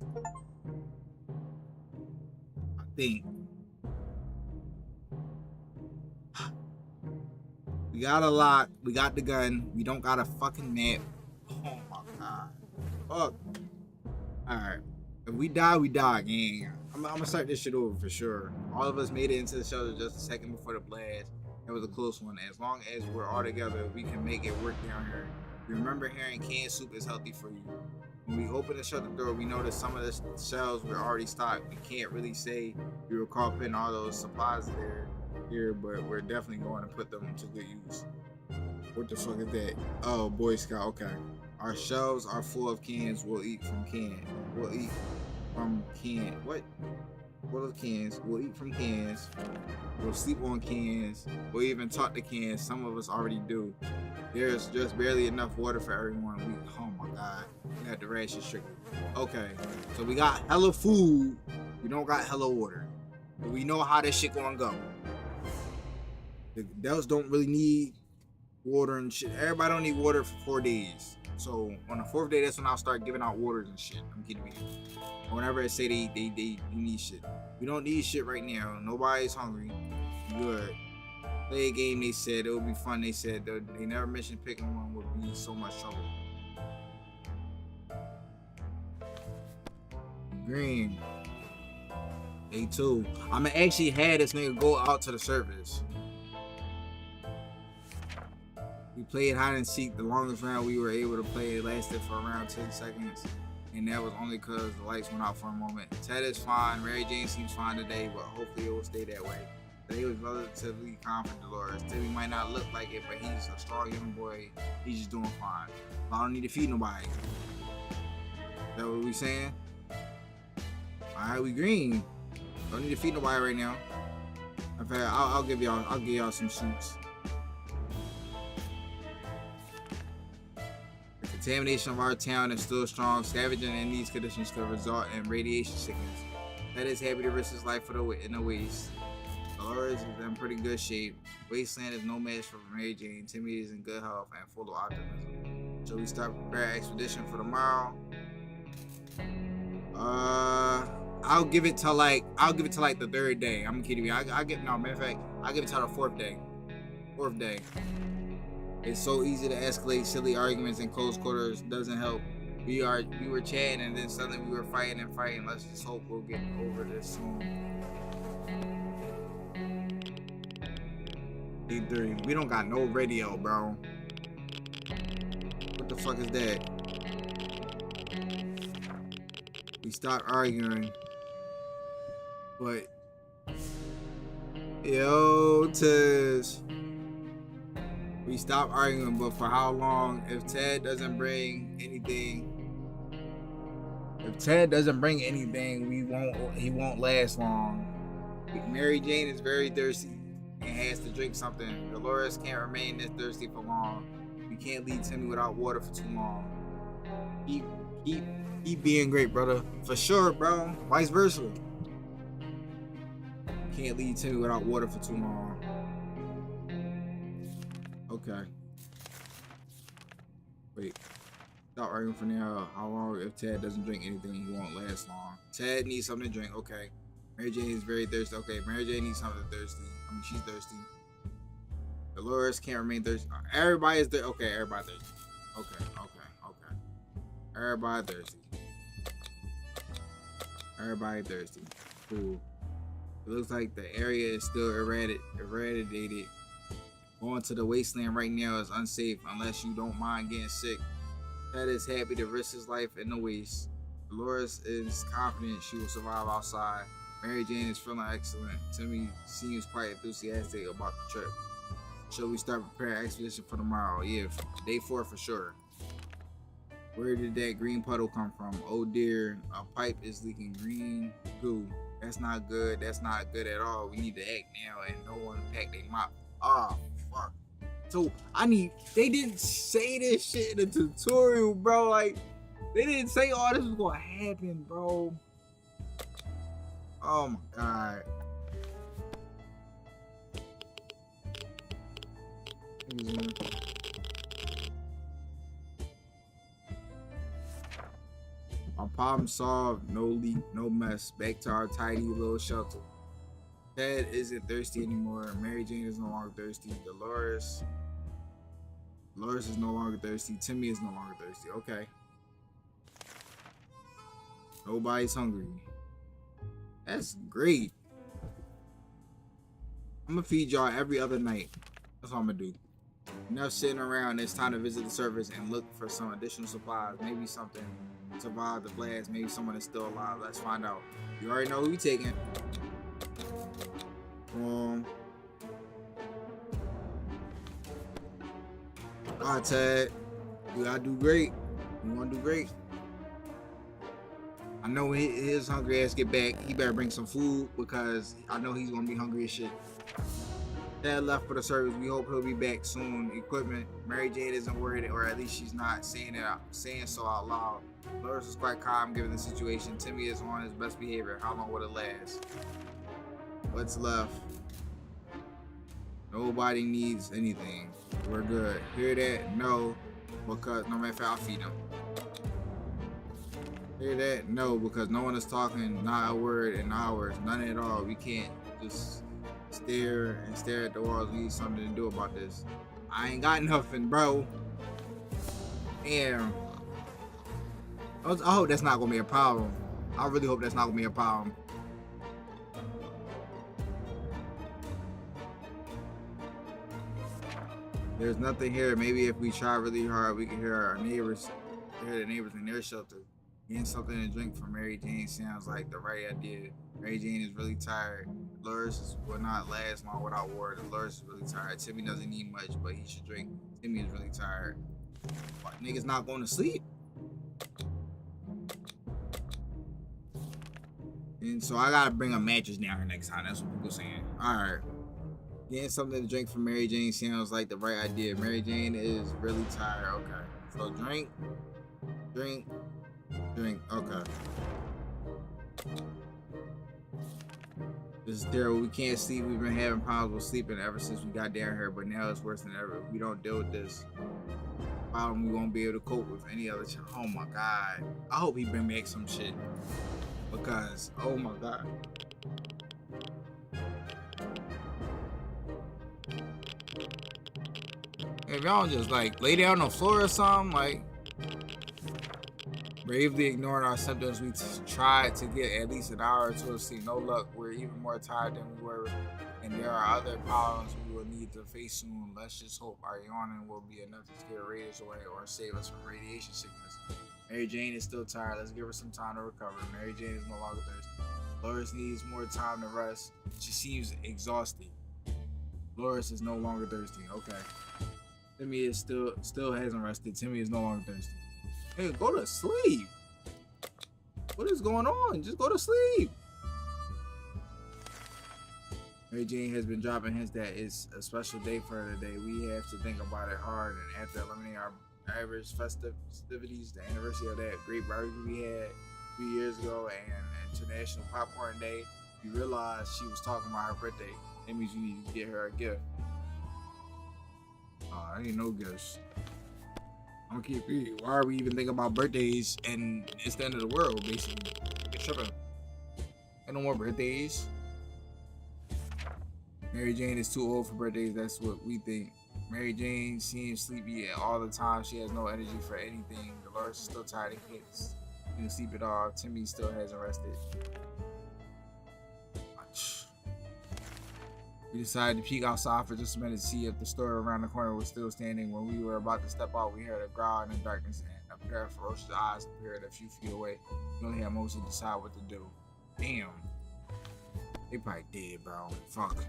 We got a lot. We got the gun. We don't got a fucking map. Oh my god. Fuck. Alright. If we die, we die, gang. I'm gonna start this shit over for sure. All of us made it into the shelter just a second before the blast. It was a close one. As long as we're all together, we can make it work down here. Remember, hearing canned soup is healthy for you. When we open the shelter door, we noticed some of the shelves were already stocked. We can't really say we were caught putting all those supplies here, but we're definitely going to put them to good use. What the fuck is that? Oh, Boy Scout. Okay. Our shelves are full of cans. We'll eat from can. We'll eat from can. What? Full of cans. We'll eat from cans. We'll sleep on cans. We'll even talk to cans. Some of us already do. There's just barely enough water for everyone. Oh my god. We had to ration strictly. Okay. So we got hella food. We don't got hella water. But we know how this shit gonna go. The adults don't really need water and shit. Everybody don't need water for 4 days. So on the 4th day, that's when I'll start giving out waters and shit. I'm kidding you. Or whenever I say they need shit. We don't need shit right now. Nobody's hungry. Good. Play a game, they said it would be fun. They said they never mentioned picking one would be so much trouble. Green. A2. I'ma actually have this nigga go out to the surface. We played hide and seek. The longest round we were able to play, it lasted for around 10 seconds. And that was only because the lights went out for a moment. Ted is fine. Mary Jane seems fine today, but hopefully it will stay that way. Today was relatively confident, Dolores. Timmy might not look like it, but he's a strong young boy. He's just doing fine. I don't need to feed nobody. Is that what we saying? Alright, we green. Don't need to feed nobody right now. In fact, I'll give y'all some suits. The contamination of our town is still strong. Scavenging in these conditions could result in radiation sickness. Ted is happy to risk his life in the waste. Dolores is in pretty good shape. Wasteland is no match for Mary Jane. Timmy is in good health and full of optimism. Shall we start preparing expedition for tomorrow? I'll give it to like the 3rd day. I'm kidding you. Matter of fact, I'll give it till the 4th day. 4th day. It's so easy to escalate silly arguments in close quarters. Doesn't help. We were chatting and then suddenly we were fighting. Let's just hope we'll get over this soon. D3. We don't got no radio, bro. What the fuck is that? We stopped arguing. But yo, Tiz. We stopped arguing, but for how long? If Ted doesn't bring anything, he won't last long. Mary Jane is very thirsty and has to drink something. Dolores can't remain this thirsty for long. We can't leave Timmy without water for too long. Keep being great, brother. For sure, bro. Vice versa. We can't leave Timmy without water for too long. Okay. Wait. Stop arguing for now. How long? If Ted doesn't drink anything, he won't last long. Ted needs something to drink. Okay. Mary Jane is very thirsty. Okay. Mary Jane needs something thirsty. I mean, she's thirsty. Dolores can't remain thirsty. Everybody is thirsty. Okay. Everybody thirsty. Okay. Everybody thirsty. Everybody thirsty. Cool. It looks like the area is still irradiated. Going to the wasteland right now is unsafe unless you don't mind getting sick. Ted is happy to risk his life in the waste. Dolores is confident she will survive outside. Mary Jane is feeling excellent. Timmy seems quite enthusiastic about the trip. Shall we start preparing expedition for tomorrow? Yeah, day 4 for sure. Where did that green puddle come from? Oh dear, a pipe is leaking green goo. That's not good. That's not good at all. We need to act now and no one pack their mop. Oh, fuck. So, they didn't say this shit in the tutorial, bro. Like, they didn't say all this was gonna happen, bro. Oh my god. Our problem solved, no leak, no mess. Back to our tidy little shelter. Ted isn't thirsty anymore. Mary Jane is no longer thirsty. Dolores is no longer thirsty. Timmy is no longer thirsty. Okay. Nobody's hungry. That's great. I'm gonna feed y'all every other night. That's what I'm gonna do. Enough sitting around. It's time to visit the surface and look for some additional supplies. Maybe something to survive the blast. Maybe someone is still alive. Let's find out. You already know who we taking. Alright, Ted. We gotta do great. We wanna do great. I know when his hungry ass get back, he better bring some food because I know he's gonna be hungry as shit. Dad left for the service. We hope he'll be back soon. Equipment. Mary Jane isn't worried, or at least she's not saying so out loud. Loris is quite calm given the situation. Timmy is on his best behavior. How long will it last? What's left? Nobody needs anything. We're good. Hear that? No. Because no matter if I'll feed them. Hear that? No, because no one is talking, not a word in hours, none at all. We can't just stare at the walls. We need something to do about this. I ain't got nothing, bro. Damn. I hope that's not gonna be a problem. I really hope that's not gonna be a problem. There's nothing here. Maybe if we try really hard, we can hear our neighbors, hear the neighbors in their shelter. Getting something to drink from Mary Jane sounds like the right idea. Mary Jane is really tired. Dolores will not last long without water. Dolores is really tired. Timmy doesn't need much, but he should drink. Timmy is really tired. What, niggas not going to sleep? And so I gotta bring a mattress down here next time. That's what people saying. Alright. Getting something to drink from Mary Jane sounds like the right idea. Mary Jane is really tired. Okay. So drink. Okay. This is terrible. We can't sleep. We've been having problems with sleeping ever since we got down here, but now it's worse than ever. If we don't deal with this problem, we won't be able to cope with any other child. Oh my god. I hope he bring back some shit. Because, oh my god. If y'all just like lay down on the floor or something, like bravely ignoring our symptoms, we tried to get at least an hour or two of sleep. No luck. We're even more tired than we were, and there are other problems we will need to face soon. Let's just hope our yawning will be enough to scare raiders away or save us from radiation sickness. Mary Jane is still tired. Let's give her some time to recover. Mary Jane is no longer thirsty. Loris needs more time to rest. She seems exhausted. Loris is no longer thirsty. Okay. Timmy is still hasn't rested. Timmy is no longer thirsty. Hey, go to sleep. What is going on? Just go to sleep. Mary Jane has been dropping hints that it's a special day for her today. We have to think about it hard, and after eliminating our average festivities, the anniversary of that great barbecue we had a few years ago, and International Popcorn Day, we realized she was talking about her birthday. That means we need to get her a gift. I ain't no gifts. I'm gonna keep reading. Why are we even thinking about birthdays and it's the end of the world, basically? Get tripping. Ain't no more birthdays. Mary Jane is too old for birthdays. That's what we think. Mary Jane seems sleepy all the time. She has no energy for anything. Dolores is still tired and can't sleep at all. Timmy still hasn't rested. We decided to peek outside for just a minute to see if the store around the corner was still standing. When we were about to step out, we heard a growl in the darkness and a pair of ferocious eyes appeared a few feet away. We only had mostly to decide what to do. Damn. They probably dead, bro. Fuck. What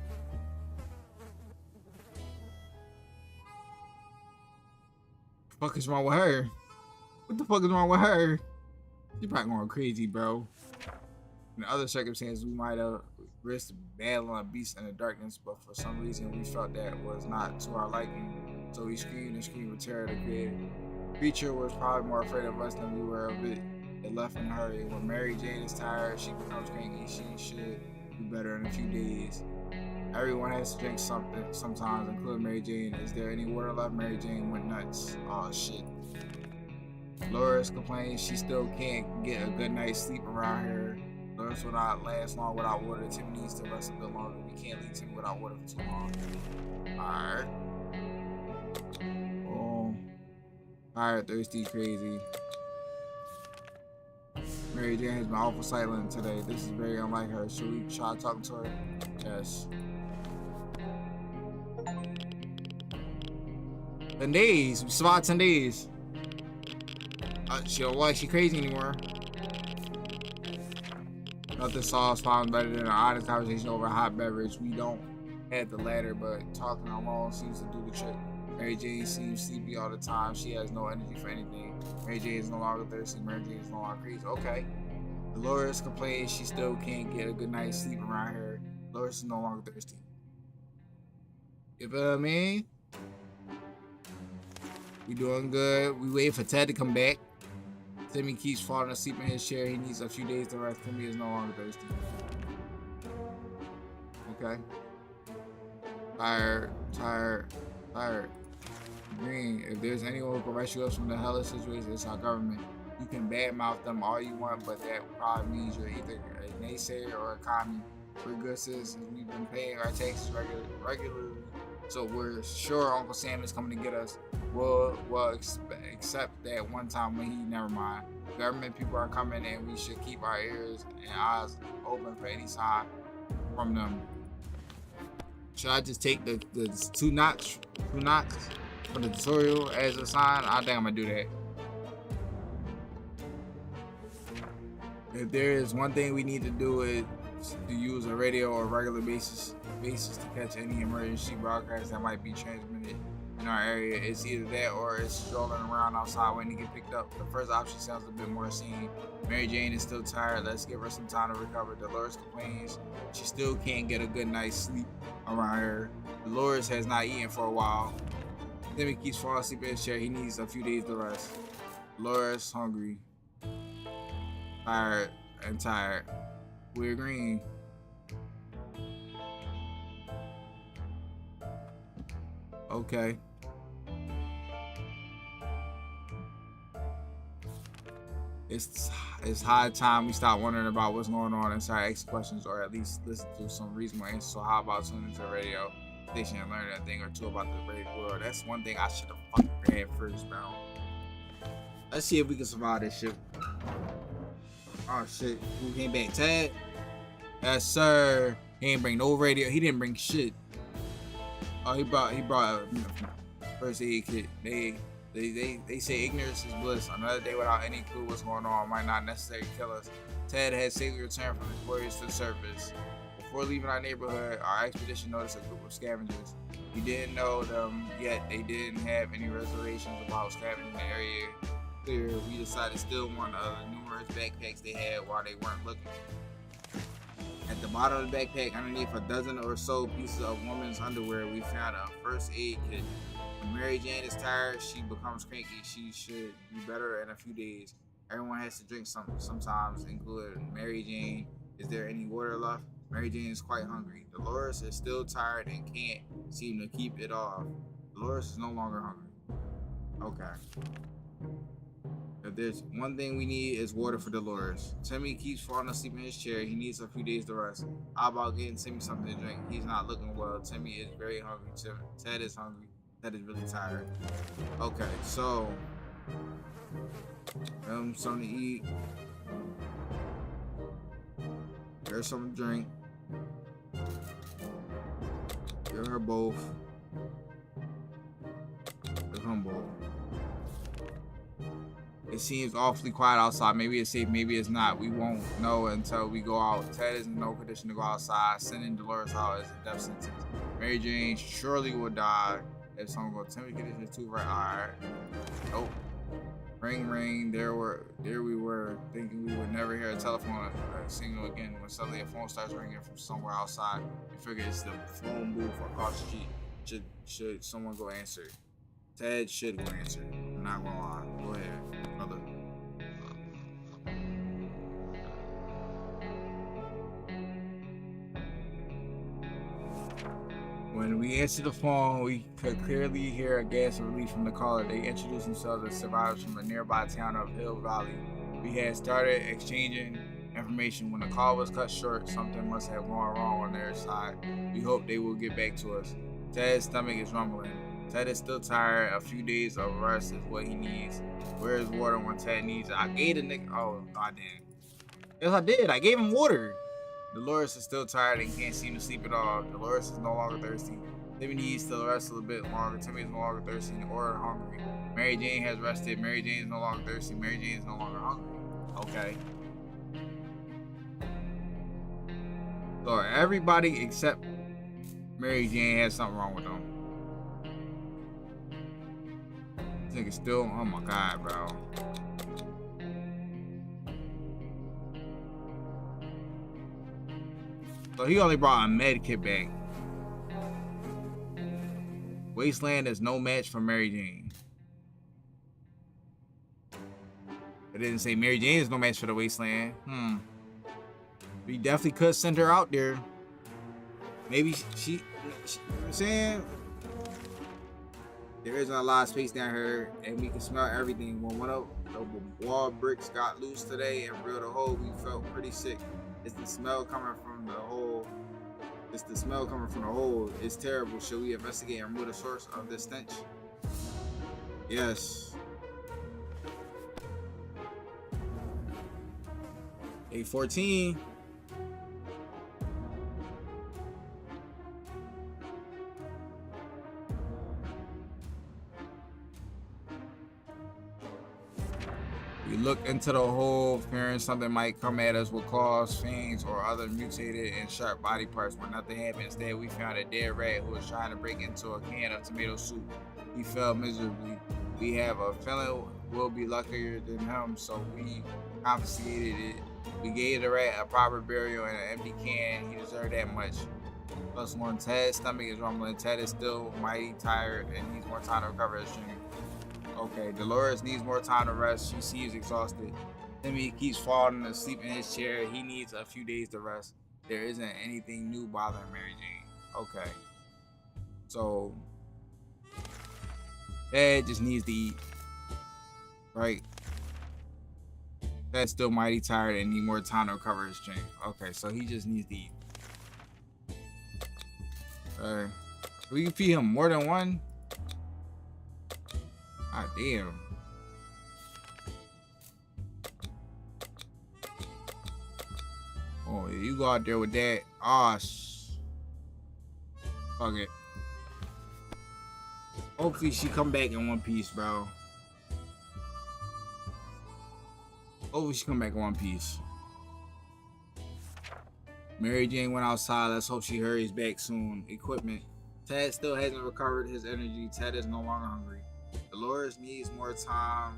the fuck is wrong with her? What the fuck is wrong with her? She probably going crazy, bro. In other circumstances, we might have risked battling a beast in the darkness, but for some reason, we felt that was not to our liking. So we screamed and screamed with terror. The creature was probably more afraid of us than we were of it. It left in a hurry. When Mary Jane is tired, she becomes cranky. She should do better in a few days. Everyone has to drink something sometimes, including Mary Jane. Is there any water left? Mary Jane went nuts. Oh shit. Loris complains she still can't get a good night's sleep around here. Loris will not last long without water. Timmy needs to rest a bit longer. We can't leave Timmy without water for too long. Alright. Oh. Tired, thirsty, crazy. Mary Jane has been awful silent today. This is very unlike her. Should we try talking to her? Yes. 10 days. We survived 10 days. She don't like she crazy anymore. Nothing solves problems better than an honest conversation over a hot beverage. We don't have the latter, but talking alone seems to do the trick. Mary Jane seems sleepy all the time. She has no energy for anything. Mary Jane is no longer thirsty. Mary Jane is no longer crazy. Okay. Dolores complains she still can't get a good night's sleep around here. Dolores is no longer thirsty. You feel what I mean? We doing good. We wait for Ted to come back. Timmy keeps falling asleep in his chair. He needs a few days to rest. Timmy is no longer thirsty. Okay. Tired. Green, if there's anyone who can rescue us from the hellish situation, it's our government. You can badmouth them all you want, but that probably means you're either a naysayer or a commie. We're good citizens. We've been paying our taxes regularly, so we're sure Uncle Sam is coming to get us. Well, except that one time when he never mind. Government people are coming, and we should keep our ears and eyes open for any sign from them. Should I just take the two knocks for the tutorial as a sign? I think I'm gonna do that. If there is one thing we need to do, is to use a radio on a regular basis to catch any emergency broadcasts that might be transmitted in our area. It's either that or it's strolling around outside waiting to get picked up. The first option sounds a bit more sane. Mary Jane is still tired. Let's give her some time to recover. Dolores complains she still can't get a good night's sleep around her. Dolores has not eaten for a while. Timmy keeps falling asleep in his chair. He needs a few days to rest. Dolores hungry, tired. We're green. Okay. It's high time we stop wondering about what's going on and start asking questions, or at least listen to some reasonable answers. So how about tuning into the radio station and learn a thing or two about the radio world? That's one thing I should have fucking had first, bro. Let's see if we can survive this shit. Oh shit, who came back? Ted? Yes sir. He didn't bring no radio. He didn't bring shit. Oh, he brought a first aid kit. They say ignorance is bliss. Another day without any clue what's going on might not necessarily kill us. Ted had safely returned from his voyage to the surface. Before leaving our neighborhood, our expedition noticed a group of scavengers. We didn't know them yet. They didn't have any reservations about scavenging the area clear. We decided to steal one of the numerous backpacks they had while they weren't looking. At the bottom of the backpack, underneath a dozen or so pieces of women's underwear, we found a first aid kit. When Mary Jane is tired, she becomes cranky. She should be better in a few days. Everyone has to drink sometimes, including Mary Jane. Is there any water left? Mary Jane is quite hungry. Dolores is still tired and can't seem to keep it off. Dolores is no longer hungry. Okay. If there's one thing we need, is water for Dolores. Timmy keeps falling asleep in his chair. He needs a few days to rest. How about getting Timmy something to drink? He's not looking well. Timmy is very hungry. Ted is hungry. Ted is really tired. Okay, so something to eat. There's something to drink. Give her both. Give them both. It seems awfully quiet outside. Maybe it's safe, maybe it's not. We won't know until we go out. Ted is in no condition to go outside. Sending Dolores out is a death sentence. Mary Jane surely will die if someone goes. Timmy condition is too right. Alright. Nope. Ring ring. There we were, thinking we would never hear a telephone signal again when suddenly a phone starts ringing from somewhere outside. We figure it's the phone booth across the street. Should someone go answer it? Ted should go answer it. I'm not gonna lie. Go ahead, brother. When we answered the phone, we could clearly hear a gasp of relief from the caller. They introduced themselves as survivors from a nearby town of Hill Valley. We had started exchanging information. When the call was cut short, something must have gone wrong on their side. We hope they will get back to us. Ted's stomach is rumbling. Ted is still tired. A few days of rest is what he needs. Where is water when Ted needs it? I gave the nigga. Oh, I did. Yes, I did. I gave him water. Dolores is still tired and can't seem to sleep at all. Dolores is no longer thirsty. Timmy needs to rest a little bit longer. Timmy is no longer thirsty or hungry. Mary Jane has rested. Mary Jane is no longer thirsty. Mary Jane is no longer hungry. Okay. So everybody except Mary Jane has something wrong with them. This nigga still, oh my god, bro. So he only brought a med kit back. Wasteland is no match for Mary Jane. It didn't say Mary Jane is no match for the Wasteland. We definitely could send her out there. Maybe she you know what I'm saying? There isn't a lot of space down here, and we can smell everything. When one of the wall bricks got loose today and reeled a hole, we felt pretty sick. It's the smell coming from the hole. It's the smell coming from the hole. It's terrible. Should we investigate and remove the source of this stench? Yes. 814. We look into the hole, fearing something might come at us with claws, fangs, or other mutated and sharp body parts. When nothing happened, instead we found a dead rat who was trying to break into a can of tomato soup. He fell miserably. We have a feeling we'll be luckier than him, so we confiscated it. We gave the rat a proper burial in an empty can. He deserved that much. Plus one, Ted's stomach is rumbling. Ted is still mighty tired and needs more time to recover his strength. Okay, Dolores needs more time to rest. She seems exhausted. Timmy keeps falling asleep in his chair. He needs a few days to rest. There isn't anything new bothering Mary Jane. Okay. So, Ted just needs to eat. Right? Ted's still mighty tired and need more time to recover his strength. Okay, so he just needs to eat. We can feed him more than one? God damn. Oh, yeah, you go out there with that. Ah, fuck it. Hopefully she come back in one piece, bro. Hopefully she come back in one piece. Mary Jane went outside. Let's hope she hurries back soon. Equipment. Ted still hasn't recovered his energy. Ted is no longer hungry. Dolores needs more time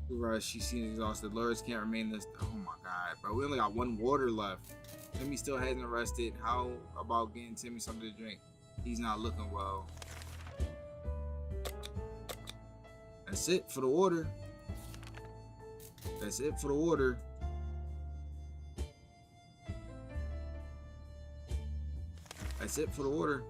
to rush. She seems exhausted. Dolores can't remain this. Oh my god, bro. We only got one water left. Timmy still hasn't rested. How about getting Timmy something to drink? He's not looking well. That's it for the water. That's it for the water. That's it for the water.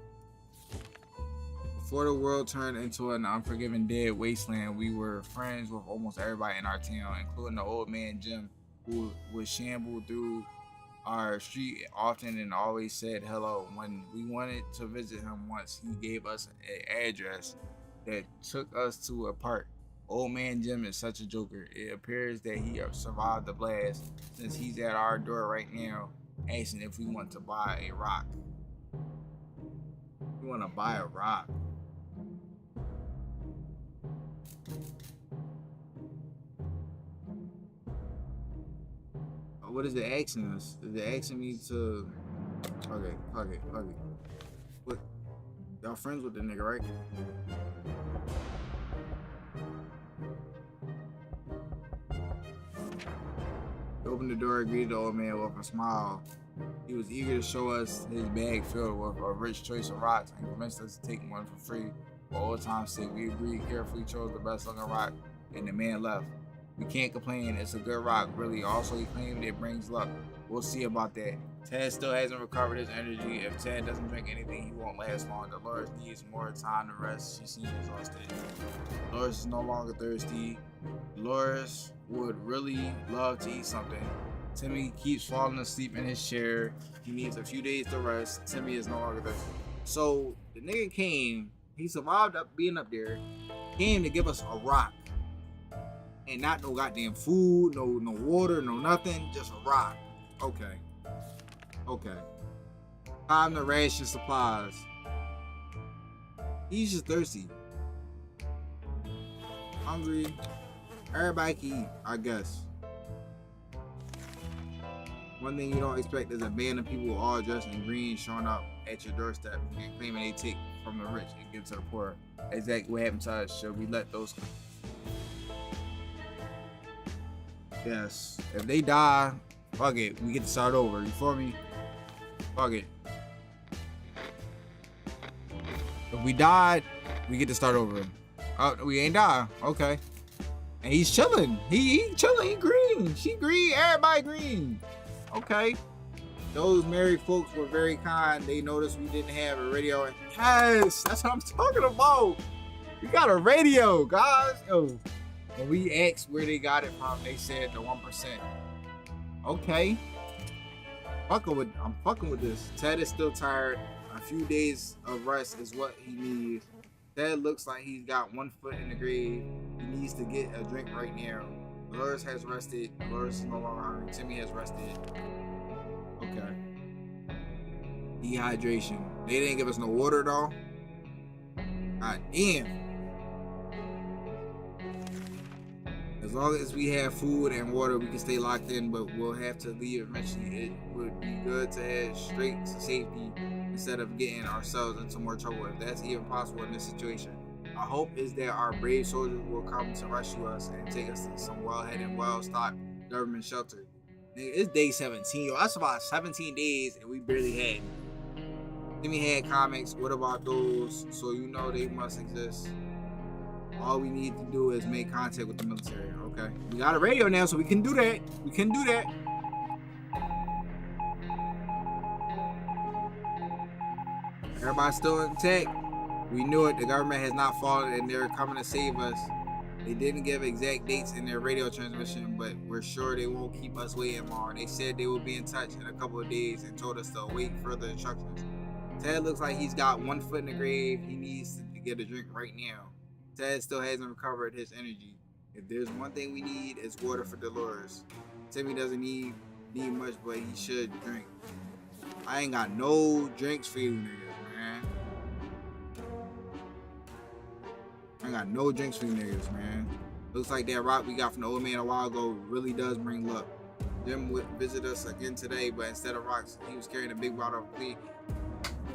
Before the world turned into an unforgiving dead wasteland, we were friends with almost everybody in our town, including the old man Jim, who would shamble through our street often and always said hello. When we wanted to visit him once, he gave us an address that took us to a park. Old man Jim is such a joker. It appears that he survived the blast, since he's at our door right now, asking if we want to buy a rock. We want to buy a rock. What is it asking us? Is it asking me to... Okay, fuck it. What? Y'all friends with the nigga, right? He opened the door and greeted the old man with a smile. He was eager to show us his bag filled with a rich choice of rocks and convinced us to take one for free. For old time's sake, we agreed, carefully chose the best looking rock, and the man left. We can't complain, it's a good rock, really. Also, he claimed it brings luck. We'll see about that. Ted still hasn't recovered his energy. If Ted doesn't drink anything, he won't last long. Dolores needs more time to rest. She seems exhausted. Dolores is no longer thirsty. Dolores would really love to eat something. Timmy keeps falling asleep in his chair. He needs a few days to rest. Timmy is no longer thirsty. So the nigga came. He survived being up there. Came to give us a rock. And not no goddamn food, no water, no nothing, just a rock. Okay. Time to ration supplies. He's just thirsty. Hungry. Everybody can eat, I guess. One thing you don't expect is a band of people all dressed in green showing up at your doorstep and claiming they take from the rich and give to the poor. Exactly what happened to us. Should we let those... Yes. If they die, fuck it. We get to start over. You feel me? Fuck it. If we died, we get to start over. Oh, we ain't die. Okay. And he's chilling. He chilling. He green. She green. Everybody green. Okay. Those married folks were very kind. They noticed we didn't have a radio. Yes, that's what I'm talking about. We got a radio, guys. Yo, when we asked where they got it from, they said the 1%. Okay. I'm fucking with this. Ted is still tired. A few days of rest is what he needs. Ted looks like he's got 1 foot in the grave. He needs to get a drink right now. Dolores has rested. Dolores is no longer hungry. Timmy has rested. Okay. Dehydration. They didn't give us no water though. God damn. As long as we have food and water, we can stay locked in, but we'll have to leave eventually. It would be good to head straight to safety instead of getting ourselves into more trouble, if that's even possible in this situation. Our hope is that our brave soldiers will come to rescue us and take us to some well-headed, well-stocked government shelter. It's day 17, yo. That's about 17 days, and we barely had. Timmy had comics. What about those? So you know they must exist. All we need to do is make contact with the military. Okay, we got a radio now, so we can do that. We can do that. Everybody's still intact. We knew it. The government has not fallen, and they're coming to save us. They didn't give exact dates in their radio transmission, but we're sure they won't keep us waiting long. They said they will be in touch in a couple of days and told us to await further instructions. Ted looks like he's got 1 foot in the grave. He needs to get a drink right now. Ted still hasn't recovered his energy. If there's one thing we need, it's water for Dolores. Timmy doesn't need much, but he should drink. I ain't got no drinks for you niggas, man. I ain't got no drinks for you niggas, man. Looks like that rock we got from the old man a while ago really does bring luck. Jim would visit us again today, but instead of rocks, he was carrying a big bottle of clean.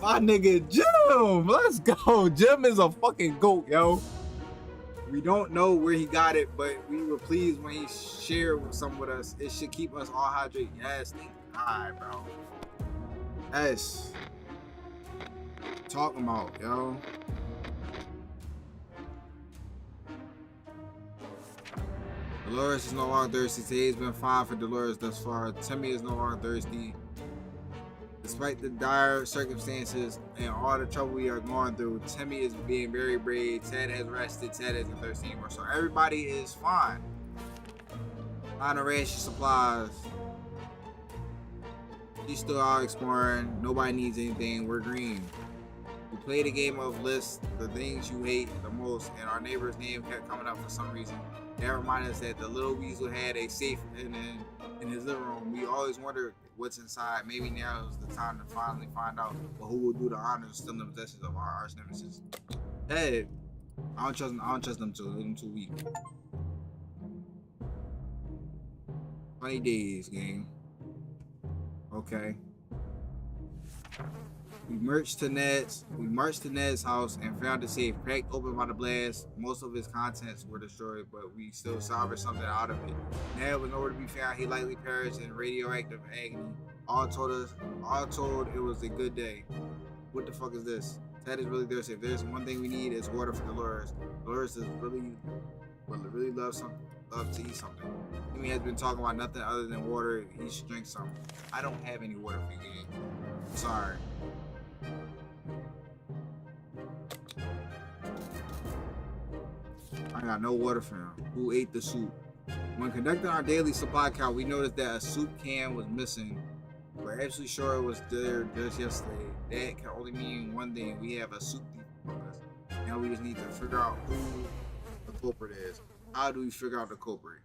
My nigga Jim, let's go. Jim is a fucking goat, yo. We don't know where he got it, but we were pleased when he shared some with us. It should keep us all hydrated. Yes, thank God, bro. Yes. Talking about, yo. Dolores is no longer thirsty. Today's been fine for Dolores thus far. Timmy is no longer thirsty. Despite the dire circumstances and all the trouble we are going through, Timmy is being very brave. Ted has rested. Ted isn't thirsty anymore. So everybody is fine. Find a ration supplies. She's still out exploring. Nobody needs anything. We're green. We played a game of lists, the things you hate the most, and our neighbor's name kept coming up for some reason. That reminded us that the little weasel had a safe in his living room. We always wondered what's inside. Maybe now is the time to finally find out. But who will do the honors of stealing the possessions of our arch nemesis? Hey, I don't trust them too. They're too weak. 20 days, gang. Okay. We marched to Ned's house and found the safe cracked open by the blast. Most of his contents were destroyed, but we still salvaged something out of it. Ned was nowhere to be found. He likely perished in radioactive agony. All told, it was a good day. What the fuck is this? Ted is really thirsty. If there's one thing we need, it's water for Dolores. Dolores is really love to eat something. Timmy has been talking about nothing other than water. He should drink some. I don't have any water for you, gang. Sorry. I got no water for him. Who ate the soup? When conducting our daily supply count, we noticed that a soup can was missing. We're absolutely sure it was there just yesterday. That can only mean one thing. We have a soup thief among us. Now we just need to figure out who the culprit is. How do we figure out the culprit?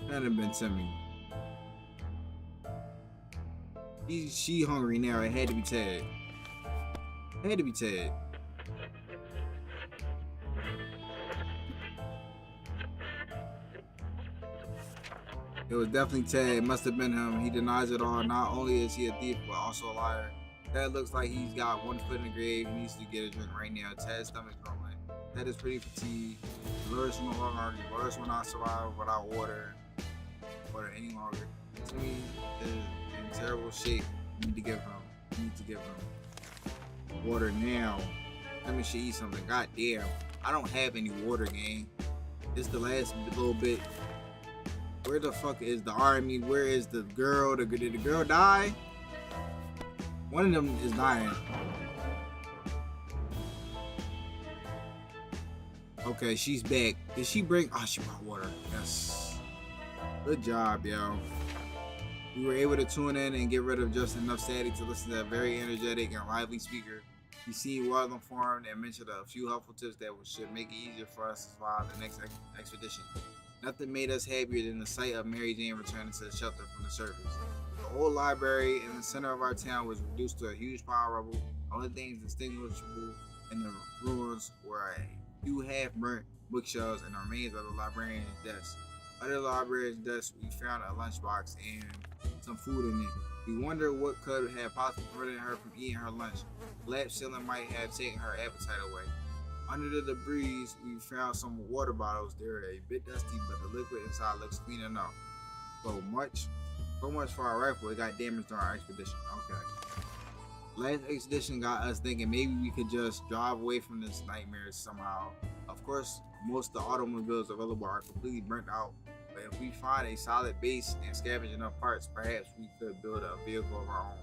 That'd have been Timmy. She hungry now. It had to be Ted. It had to be Ted. It was definitely Ted. It must have been him. He denies it all. Not only is he a thief, but also a liar. Ted looks like he's got 1 foot in the grave. He needs to get a drink right now. Ted's stomach's growing. Ted is pretty fatigued. Dolores is no longer hungry. Dolores will not survive without water any longer. Timmy is in terrible shape. We need to give him water now. Timmy should eat something. God damn. I don't have any water, gang. This is the last little bit. Where the fuck is the army? Where is the girl? Did the girl die? One of them is dying. Okay, she's back. Did she bring? Oh, she brought water. Yes. Good job, yo. We were able to tune in and get rid of just enough static to listen to a very energetic and lively speaker. He seemed well informed and mentioned a few helpful tips that should make it easier for us to survive the next expedition. Nothing made us happier than the sight of Mary Jane returning to the shelter from the surface. The old library in the center of our town was reduced to a huge pile of rubble. Only things distinguishable in the ruins were a few half-burnt bookshelves and the remains of the librarian's desk. Under the librarian's desk, we found a lunchbox and some food in it. We wondered what could have possibly prevented her from eating her lunch. The lab ceiling might have taken her appetite away. Under the debris, we found some water bottles. They were a bit dusty, but the liquid inside looks clean enough. So much for our rifle. It got damaged during our expedition. Okay. Last expedition got us thinking maybe we could just drive away from this nightmare somehow. Of course, most of the automobiles available are completely burnt out. But if we find a solid base and scavenge enough parts, perhaps we could build a vehicle of our own.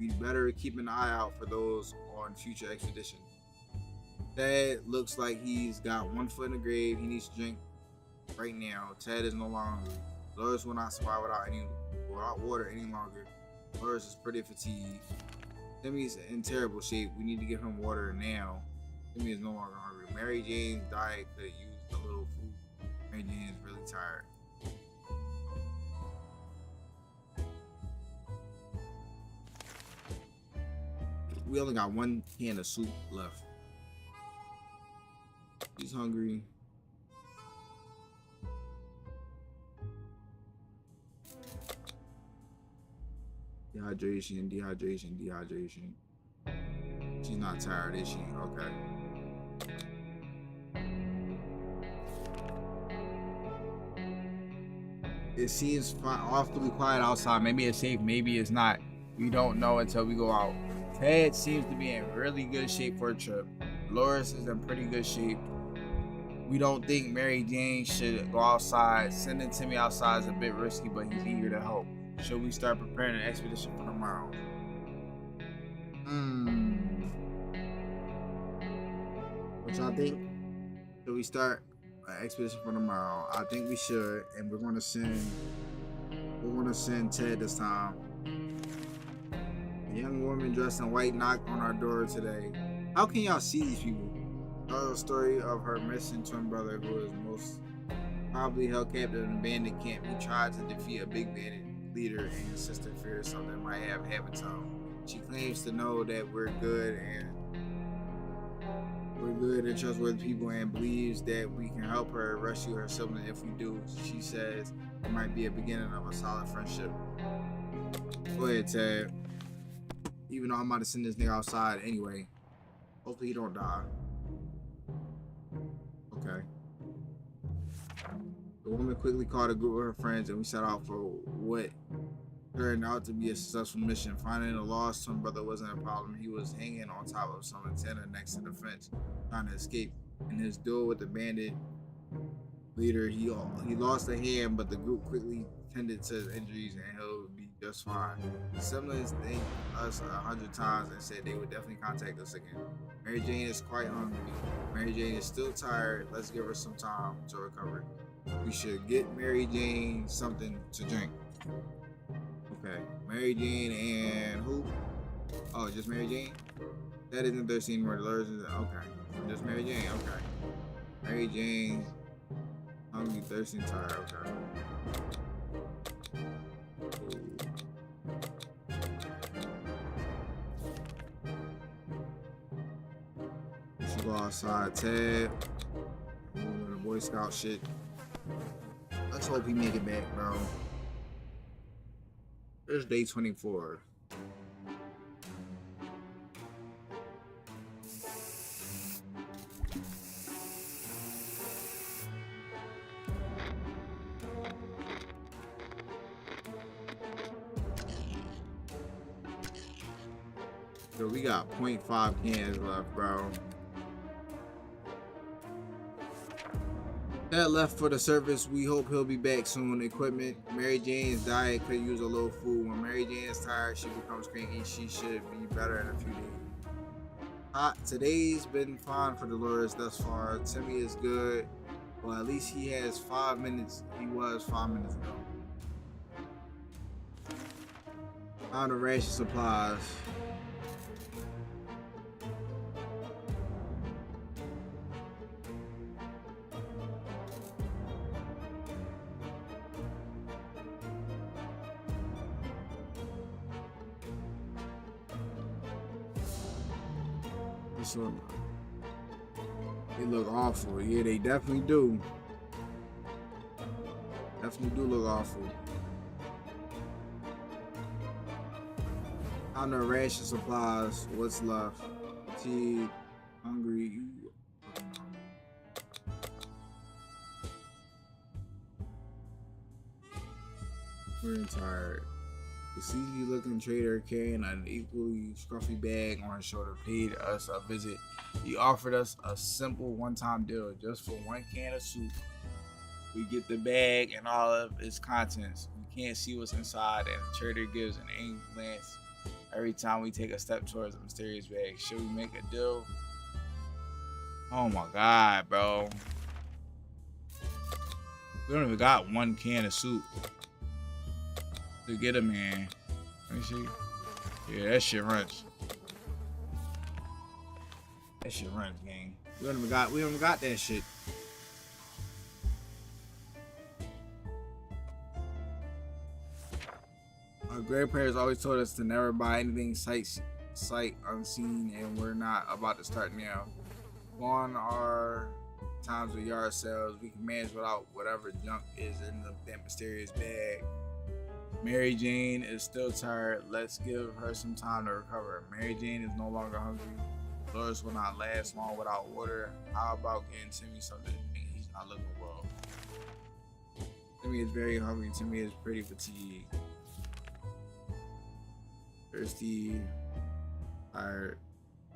We'd better keep an eye out for those on future expeditions. Ted looks like he's got one foot in the grave. He needs to drink right now. Ted is no longer hungry. Loris will not survive without water any longer. Loris is pretty fatigued. Timmy's in terrible shape. We need to give him water now. Timmy is no longer hungry. Mary Jane's diet could use a little food. Mary Jane is really tired. We only got one can of soup left. He's hungry. Dehydration. She's not tired, is she? Okay. It seems awfully quiet outside. Maybe it's safe, maybe it's not. We don't know until we go out. Ted seems to be in really good shape for a trip. Loris is in pretty good shape. We don't think Mary Jane should go outside. Sending Timmy outside is a bit risky, but he's eager to help. Should we start preparing an expedition for tomorrow? What y'all think? Should we start an expedition for tomorrow? I think we should, and we're gonna send Ted this time. A young woman dressed in white knocked on our door today. How can y'all see these people? Another story of her missing twin brother who is most probably held captive in a bandit camp. He tried to defeat a big bandit leader and his sister fears something might have happened to him. She claims to know that we're good and trustworthy people and believes that we can help her rescue her sibling if we do. She says it might be a beginning of a solid friendship. Go ahead, Ted. Even though I'm about to send this nigga outside anyway. Hopefully he don't die. Okay. The woman quickly called a group of her friends and we set out for what turned out to be a successful mission. Finding a lost twin brother wasn't a problem. He was hanging on top of some antenna next to the fence, trying to escape. In his duel with the bandit leader, he lost a hand, but the group quickly tended to his injuries and he'll be just fine. The siblings thanked us 100 times and said they would definitely contact us again. Mary Jane is quite hungry. Mary Jane is still tired. Let's give her some time to recover. We should get Mary Jane something to drink. Okay, Mary Jane and who? Oh, just Mary Jane? That isn't thirsty anymore. Okay, just Mary Jane. Okay, Mary Jane, hungry, thirsty, and tired. Okay. We should go outside, Ted. The Boy Scout shit. Let's hope he make it back, bro. There's day 24. So we got 0.5 cans left, bro. That left for the service. We hope he'll be back soon. Equipment. Mary Jane's diet could use a little food. When Mary Jane is tired, she becomes cranky. She should be better in a few days. Today's been fine for Dolores thus far. Timmy is good. Well, at least he has 5 minutes. He was 5 minutes ago. On the ration supplies. This one, they look awful. Yeah, they definitely do. Definitely do look awful. On the ration supplies, what's left? Fatigue, hungry, you fucking hungry. We're tired. The sleazy looking trader carrying an equally scruffy bag on his shoulder paid us a visit. He offered us a simple one-time deal just for 1 can of soup. We get the bag and all of its contents. We can't see what's inside, and the trader gives an angry glance every time we take a step towards the mysterious bag. Should we make a deal? Oh my god, bro. We don't even got 1 can of soup to get a man. Let me see. Yeah, that shit runs. That shit runs, gang. We don't even got that shit. Our grandparents always told us to never buy anything sight unseen, and we're not about to start now. On our times with yard sales, we can manage without whatever junk is in that mysterious bag. Mary Jane is still tired. Let's give her some time to recover. Mary Jane is no longer hungry. Dolores will not last long without water. How about getting Timmy something? He's not looking well. Timmy is very hungry. Timmy is pretty fatigued. Thirsty, tired,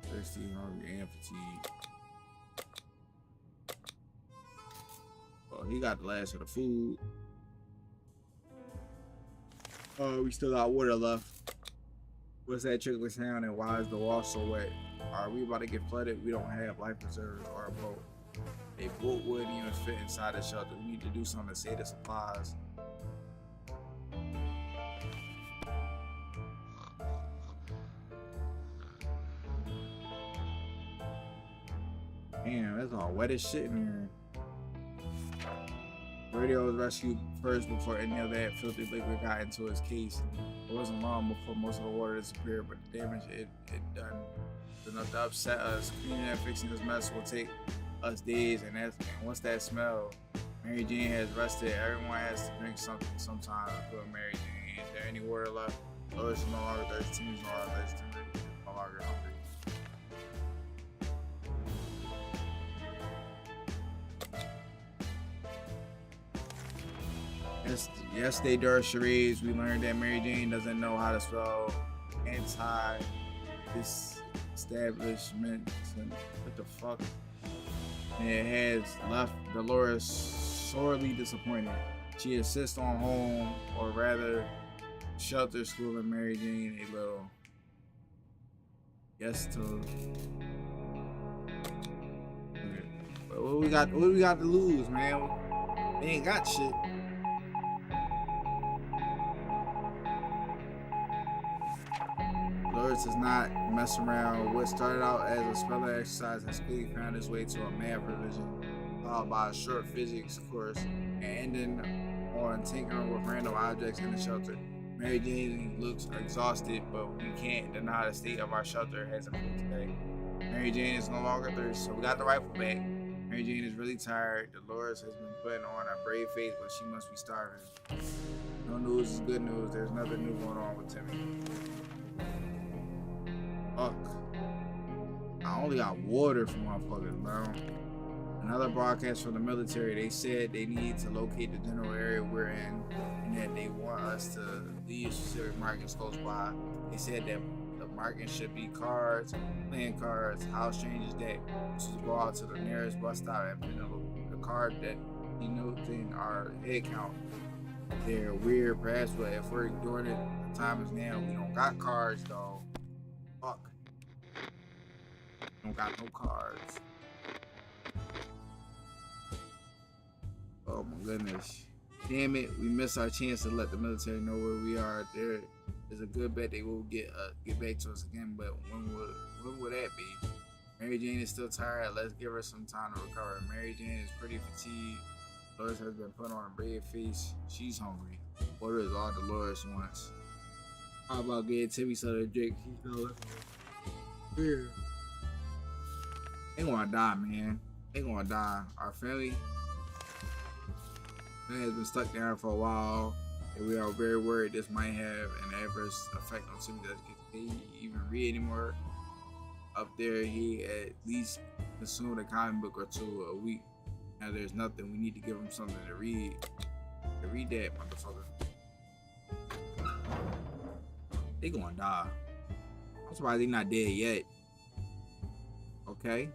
thirsty, hungry, and fatigued. Well, he got the last of the food. Oh, we still got water left. What's that trickling sound, and why is the wall so wet? Are we about to get flooded? We don't have life preservers or a boat. A boat wouldn't even fit inside the shelter. We need to do something to save the supplies. Damn, that's all wet as shit in here. Radio was rescued first before any of that filthy liquid got into his case. It wasn't long before most of the water disappeared, but the damage it done was enough to upset us. Cleaning and fixing this mess will take us days, and once that smell, Mary Jane has rested. Everyone has to drink something sometime, including Mary Jane. Is there any water left? Lois is no longer thirsty. Timmy's no longer thirsty. Timmy is no longer hungry. Yesterday during charades, we learned that Mary Jane doesn't know how to spell anti-establishment. What the fuck? And it has left Dolores sorely disappointed. She insists on home, or rather, shelter school, and Mary Jane a little. Yes to. Okay. But what we got to lose, man? We ain't got shit. Dolores does not mess around. What started out as a spelling exercise has quickly found its way to a math revision, followed by a short physics course, and ending on tinkering with random objects in the shelter. Mary Jane looks exhausted, but we can't deny the state of our shelter has improved today. Mary Jane is no longer thirsty, so we got the rifle back. Mary Jane is really tired. Dolores has been putting on a brave face, but she must be starving. No news is good news. There's nothing new going on with Timmy. Fuck. I only got water for motherfuckers, bro. Another broadcast from the military. They said they need to locate the general area we're in, and that they want us to leave specific markings close by. They said that the markings should be cards, playing cards. How strange is that? Just to go out to the nearest bus stop and pin the card that denoting our head count. They're weird, perhaps, but if we're doing it, the time is now. We don't got cards, though. Fuck. We don't got no cards. Oh my goodness. Damn it, we missed our chance to let the military know where we are. There is a good bet they will get back to us again, but when would that be? Mary Jane is still tired. Let's give her some time to recover. Mary Jane is pretty fatigued. Dolores has been put on a brave face. She's hungry. Order is all Dolores wants. How about getting Timmy something to drink? She's going here. They gonna die, man. They gonna die. Our family has been stuck down for a while, and we are very worried this might have an adverse effect on Timmy. Can he even read anymore? Up there, he at least consumed a comic book or two a week. Now there's nothing. We need to give him something to read. Read that, motherfucker. They gonna die. I'm surprised they not dead yet. Okay.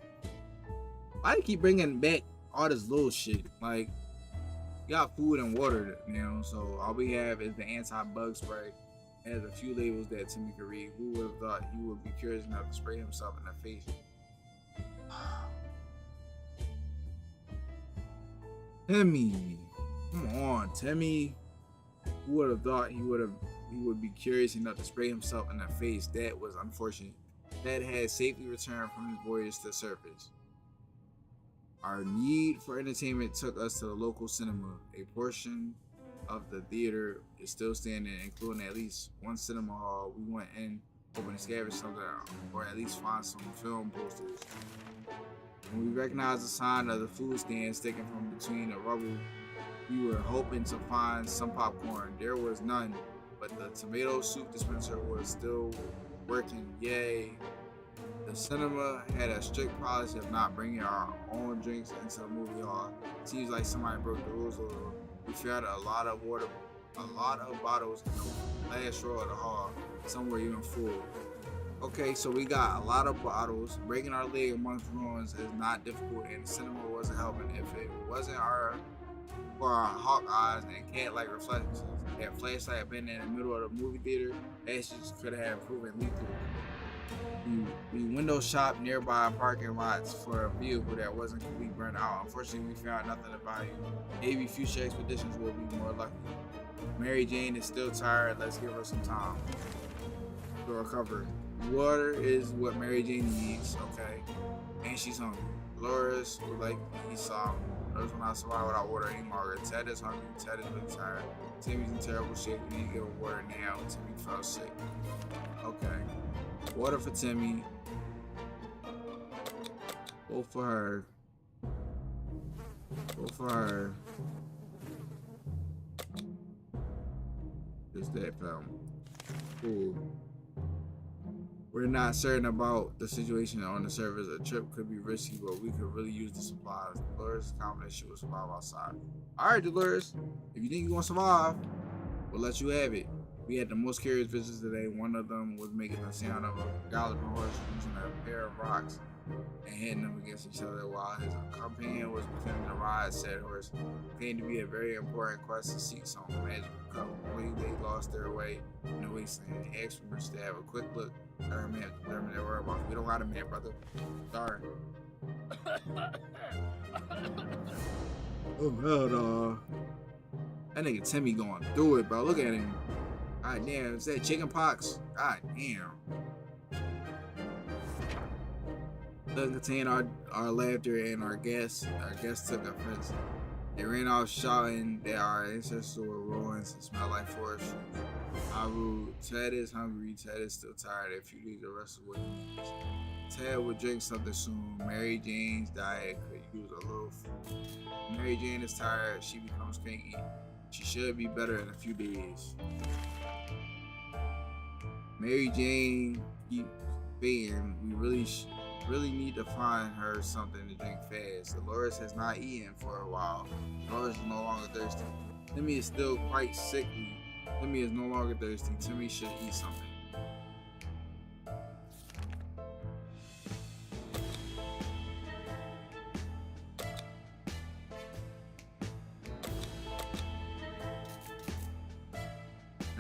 Why do you keep bringing back all this little shit? Like, you got food and water, you know, so all we have is the anti-bug spray. It has a few labels that Timmy could read. Who would have thought he would be curious enough to spray himself in the face? Timmy, come on, Timmy. Who would have thought he would be curious enough to spray himself in the face? That was unfortunate. Ted had safely returned from his voyage to the surface. Our need for entertainment took us to the local cinema. A portion of the theater is still standing, including at least one cinema hall. We went in hoping to scavenge something or at least find some film posters. When we recognized the sign of the food stand sticking from between the rubble, we were hoping to find some popcorn. There was none, but the tomato soup dispenser was still working. Yay! The cinema had a strict policy of not bringing our own drinks into the movie hall. It seems like somebody broke the rules a little. We found a lot of bottles in the last row of the hall. Some were even full. Okay, so we got a lot of bottles. Breaking our leg amongst ruins is not difficult, and the cinema wasn't helping. If it wasn't for our hawk eyes and cat-like reflections, that flashlight had been in the middle of the movie theater, ashes could have proven lethal. We window shopped nearby parking lots for a vehicle that wasn't completely burned out. Unfortunately, we found nothing of value. Maybe future expeditions will be more lucky. Mary Jane is still tired. Let's give her some time to recover. Water is what Mary Jane needs, okay? And she's hungry. Dolores would like he saw. Dolores will not survive without water any longer. Ted is hungry. Ted is really tired. Timmy's in terrible shape. We need to give him water now. Timmy fell sick. Okay. Water for Timmy. Go for her. Go for her. Just that fountain. Cool. We're not certain about the situation on the surface. A trip could be risky, but we could really use the supplies. Dolores is confident she will survive outside. Alright, Dolores. If you think you're going to survive, we'll let you have it. We had the most curious visitors today. One of them was making the sound of a galloping horse using a pair of rocks and hitting them against each other while his companion was pretending to ride said horse. It came to be a very important quest to seek some magical cover. They lost their way in the wasteland. He asked for us to have a quick look. Our man determined their whereabouts. We don't got a man, brother. Sorry. Oh hell no. That nigga Timmy going through it, bro. Look at him. God damn, is that chicken pox? God damn. Doesn't contain our laughter and our guests. Our guests took offense. They ran off shouting that our ancestors were ruins and smelled like forest. How rude. Ted is hungry. Ted is still tired. If you need the rest of what he needs. Ted will drink something soon. Mary Jane's diet could use a little food. Mary Jane is tired. She becomes cranky. She should be better in a few days. Mary Jane keeps fading. We really need to find her something to drink fast. Dolores has not eaten for a while. Dolores is no longer thirsty. Timmy is still quite sickly. Timmy is no longer thirsty. Timmy should eat something.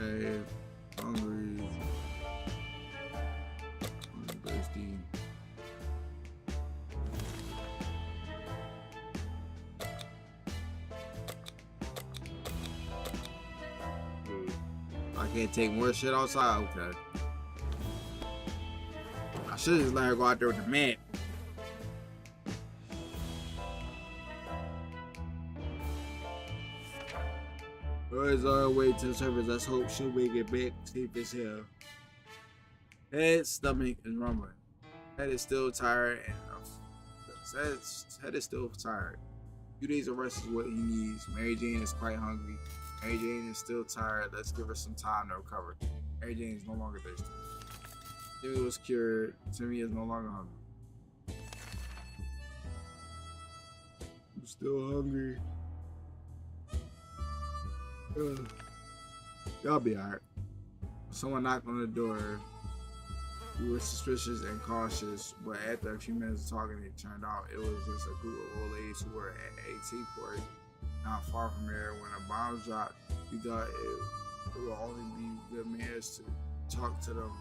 Hey, hungry. I'm thirsty. I can't take more shit outside. Okay. I should just let her go out there with the map. Where's our way to the surface? Let's hope she'll make it back safe as hell. Head, stomach, and rumbling. Head is still tired and head is still tired. 2 days of rest is what he needs. Mary Jane is quite hungry. Mary Jane is still tired. Let's give her some time to recover. Mary Jane is no longer thirsty. Timmy was cured. Timmy is no longer hungry. I'm still hungry. Y'all be alright. Someone knocked on the door. We were suspicious and cautious, but after a few minutes of talking, it turned out it was just a group of old ladies who were at a tea party not far from here. When a bomb dropped, we thought it would only be good manners to talk to them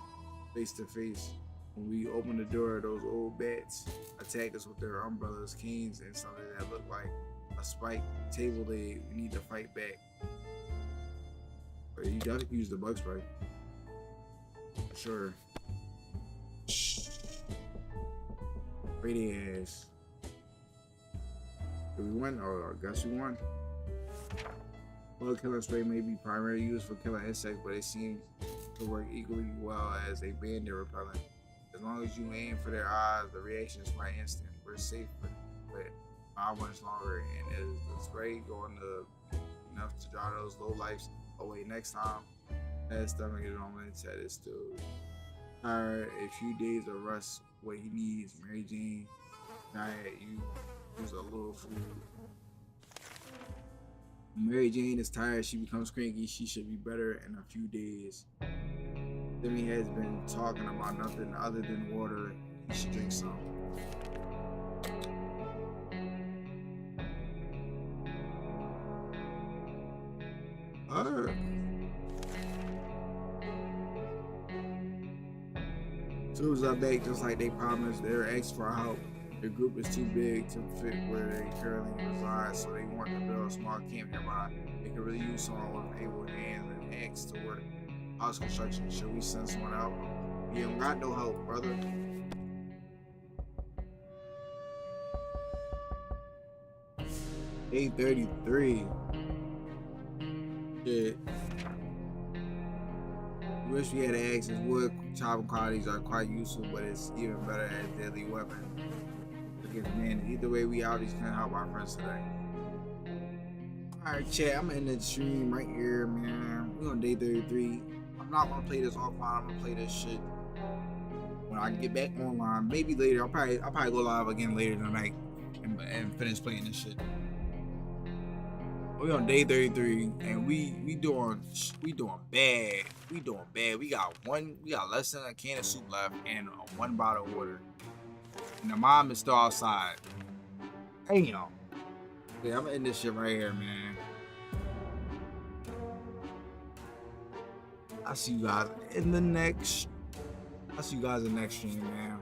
face to face. When we opened the door, those old bats attacked us with their umbrellas, canes, and something that looked like a spiked table leg. We need to fight back. But you gotta use the bug spray. Sure. Pretty ass. Did we win? Oh, I guess we won. Bug killing spray may be primarily used for killing insects, but it seems to work equally well as a bandit repellent. As long as you aim for their eyes, the reaction is quite instant. We're safe but not much longer, and is the spray going to enough to draw those low lives away next time? That stomach is on his head is still tired. A few days of rest, what he needs. Mary Jane diet, you use a little food. Mary Jane is tired, she becomes cranky, she should be better in a few days. Timmy has been talking about nothing other than water. He should drink some. Alright. Soon as I'm back, just like they promised, they're asking for help. The group is too big to fit where they currently reside, so they want to build a small camp nearby. They could really use someone with able hands and axe to work house construction. Should we send someone out? You don't got no help, brother. $8.33. Shit. Wish we had an axe and wood chopping qualities are quite useful, but it's even better as a deadly weapon against men. Either way, we out these can't help our friends today. Alright, chat, I'm in the stream right here, man. We on day 33. I'm not gonna play this offline. I'm gonna play this shit when I get back online. Maybe later. I'll probably go live again later tonight and finish playing this shit. We on day 33 and we doing bad. We doing bad. We got less than a can of soup left and 1 bottle of water. And the mom is still outside. Damn. Yeah, I'm gonna end this shit right here, man. I'll see you guys in the next stream, man.